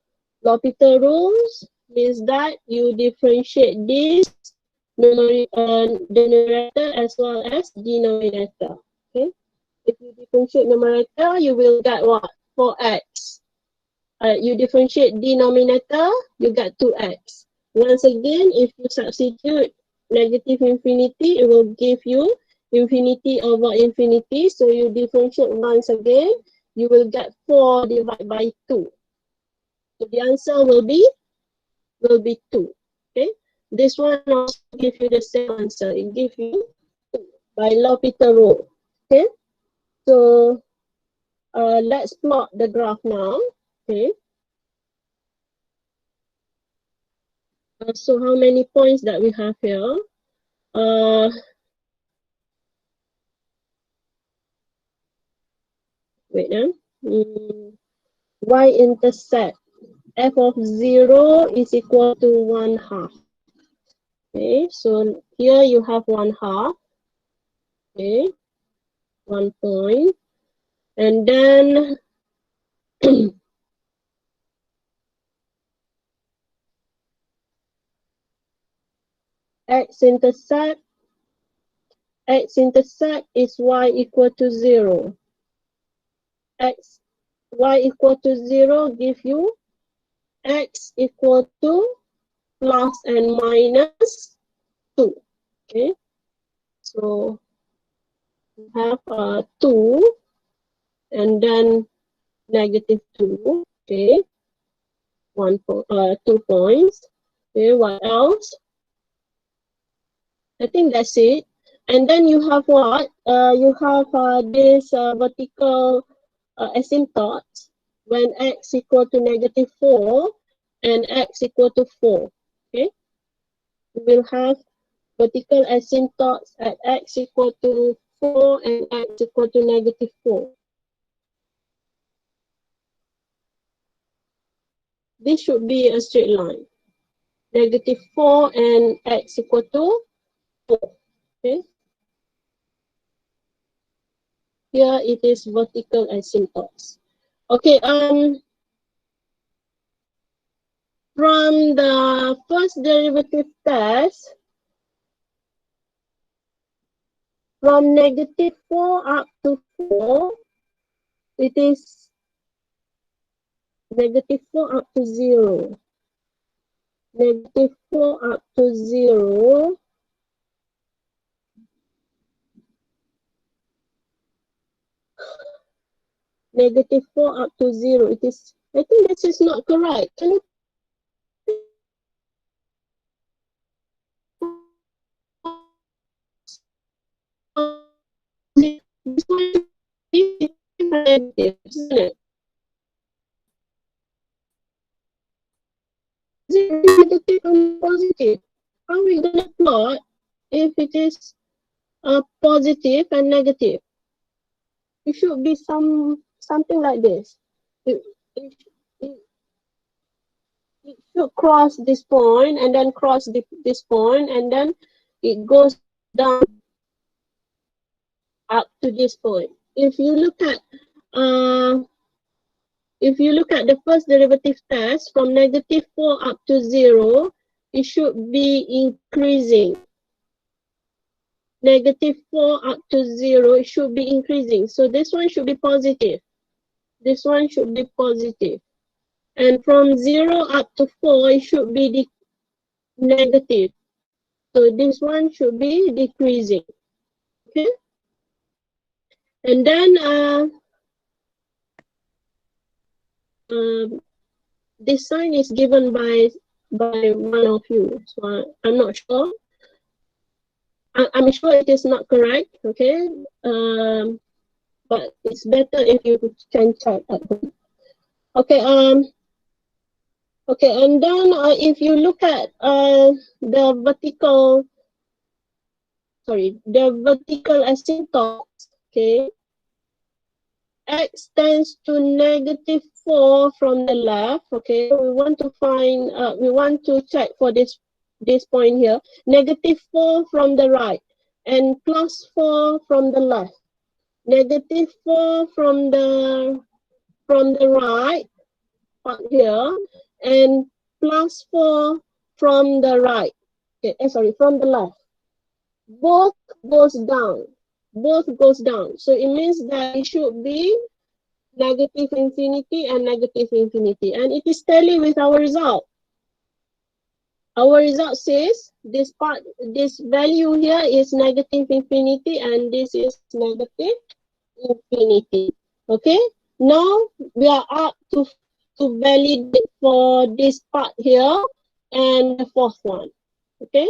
L'Hopital rules means that you differentiate this numerator as well as denominator. Okay. If you differentiate numerator, you will get what? 4x. You differentiate denominator, you get 2x. Once again, if you substitute negative infinity, it will give you infinity over infinity. So you differentiate once again, you will get 4 divided by 2. So the answer will be 2. Okay. This one also give you the same answer. It gives you 2 by L'Hopital rule. Okay. So let's plot the graph now. Okay. So how many points that we have here? Wait, y-intercept f of 0 is equal to 1/2. Okay, so here you have 1/2. Okay, 1 point. And then x-intercept is y equal to 0. Y equal to 0 give you x equal to plus and minus 2. Okay, so we have 2 and then negative 2. Okay, 2 points. Okay, what else? I think that's it. And then you have what? You have this vertical asymptotes when x equal to negative 4 and x equal to 4. Okay, we will have vertical asymptotes at x equal to 4 and x equal to negative 4. This should be a straight line. Negative 4 and x equal to 4. Okay. Here it is vertical asymptotes. Okay, from the first derivative test, from negative 4 up to 4, it is negative 4 up to 0. Negative 4 up to 0. Negative 4 up to 0. It is, I think this is not correct. Can you this one is negative, isn't it? Is it negative or positive? How are we going to plot if it is positive and negative? It should be something like this. It, it, it, it should cross this point and then cross this point and then it goes down up to this point. If you look at the first derivative test from negative 4 up to 0, it should be increasing. Negative 4 up to 0, it should be increasing. So this one should be positive. This one should be positive. And from 0 up to 4, it should be negative. So this one should be decreasing. Okay. And then this sign is given by one of you, so I'm not sure. I'm sure it is not correct, okay? But it's better if you can check at home. Okay, okay, and then if you look at the vertical asymptotes, okay, x tends to -4 from the left, okay, we want to check for this point here, -4 from the right and +4 from the left. -4 from the right part here and +4 from the right. Okay, sorry, from the left. Both goes down. So it means that it should be -infinity and -infinity, and it is tally with our result. Our result says this value here is -infinity and this is -infinity. Okay, now we are up to validate for this part here and the fourth one. Okay,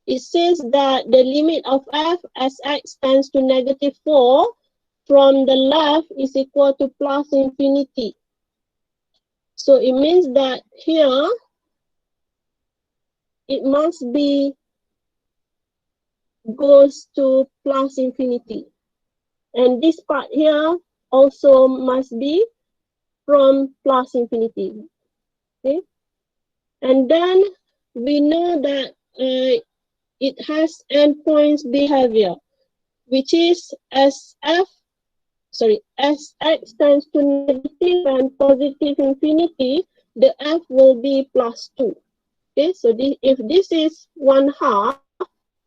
it says that the limit of f as x tends to -4 from the left is equal to +infinity. So it means that here it must be goes to +infinity, and this part here also must be from +infinity. Okay, and then we know that it has endpoints behavior, which is as x tends to negative and positive infinity, the f will be +2. Okay, so if this is 1/2,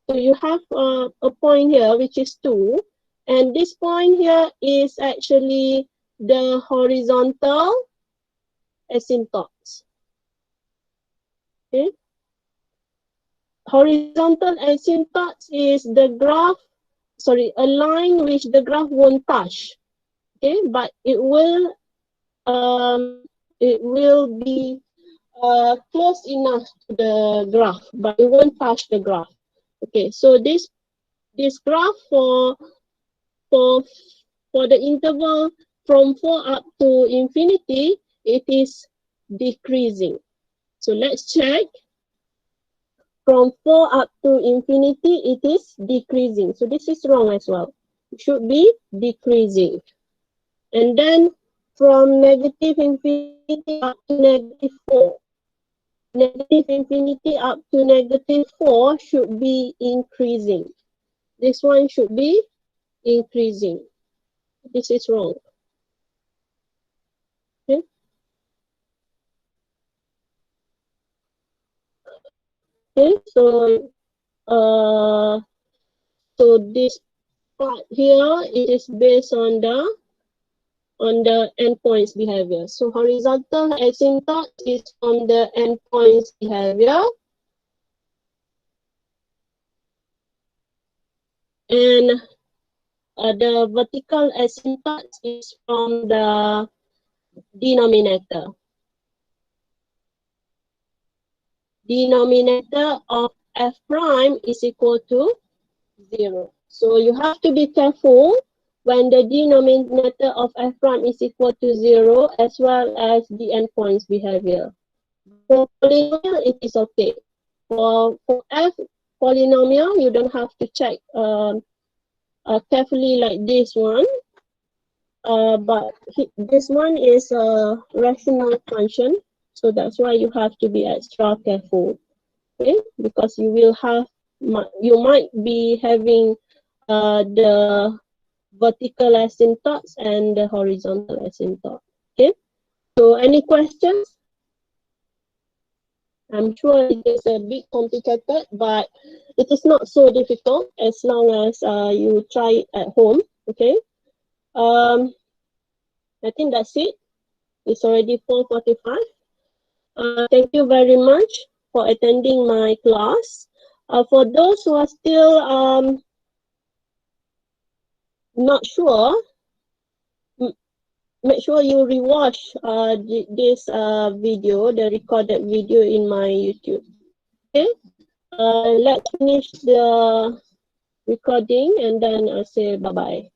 so you have a point here which is 2, and this point here is actually the horizontal asymptotes. Okay, horizontal asymptotes is the graph, a line which the graph won't touch. Okay, but it will be close enough to the graph, but it won't touch the graph. Okay, so this graph for the interval from 4 up to infinity, it is decreasing. So let's check. From 4 up to infinity, it is decreasing. So this is wrong as well. It should be decreasing. And then from -infinity up to -4. -infinity up to -4 should be increasing. This one should be increasing. This is wrong. Okay. Okay, so this part here, it is based on the endpoints behavior. So horizontal asymptote is from the endpoints behavior. And the vertical asymptote is from the denominator. Denominator of f prime is equal to 0. So you have to be careful when the denominator of f prime is equal to 0 as well as the endpoints behavior. For polynomial, it is okay. For f polynomial, you don't have to check carefully like this one. But this one is a rational function, so that's why you have to be extra careful. Okay, because you might be having the vertical asymptotes and the horizontal asymptote. Okay, so any questions? I'm sure it is a bit complicated, but it is not so difficult as long as you try it at home. Okay, I think that's it. It's already 4:45. Thank you very much for attending my class. For those who are still not sure, make sure you rewatch this video, the recorded video in my YouTube. Okay, let's finish the recording and then I'll say bye-bye.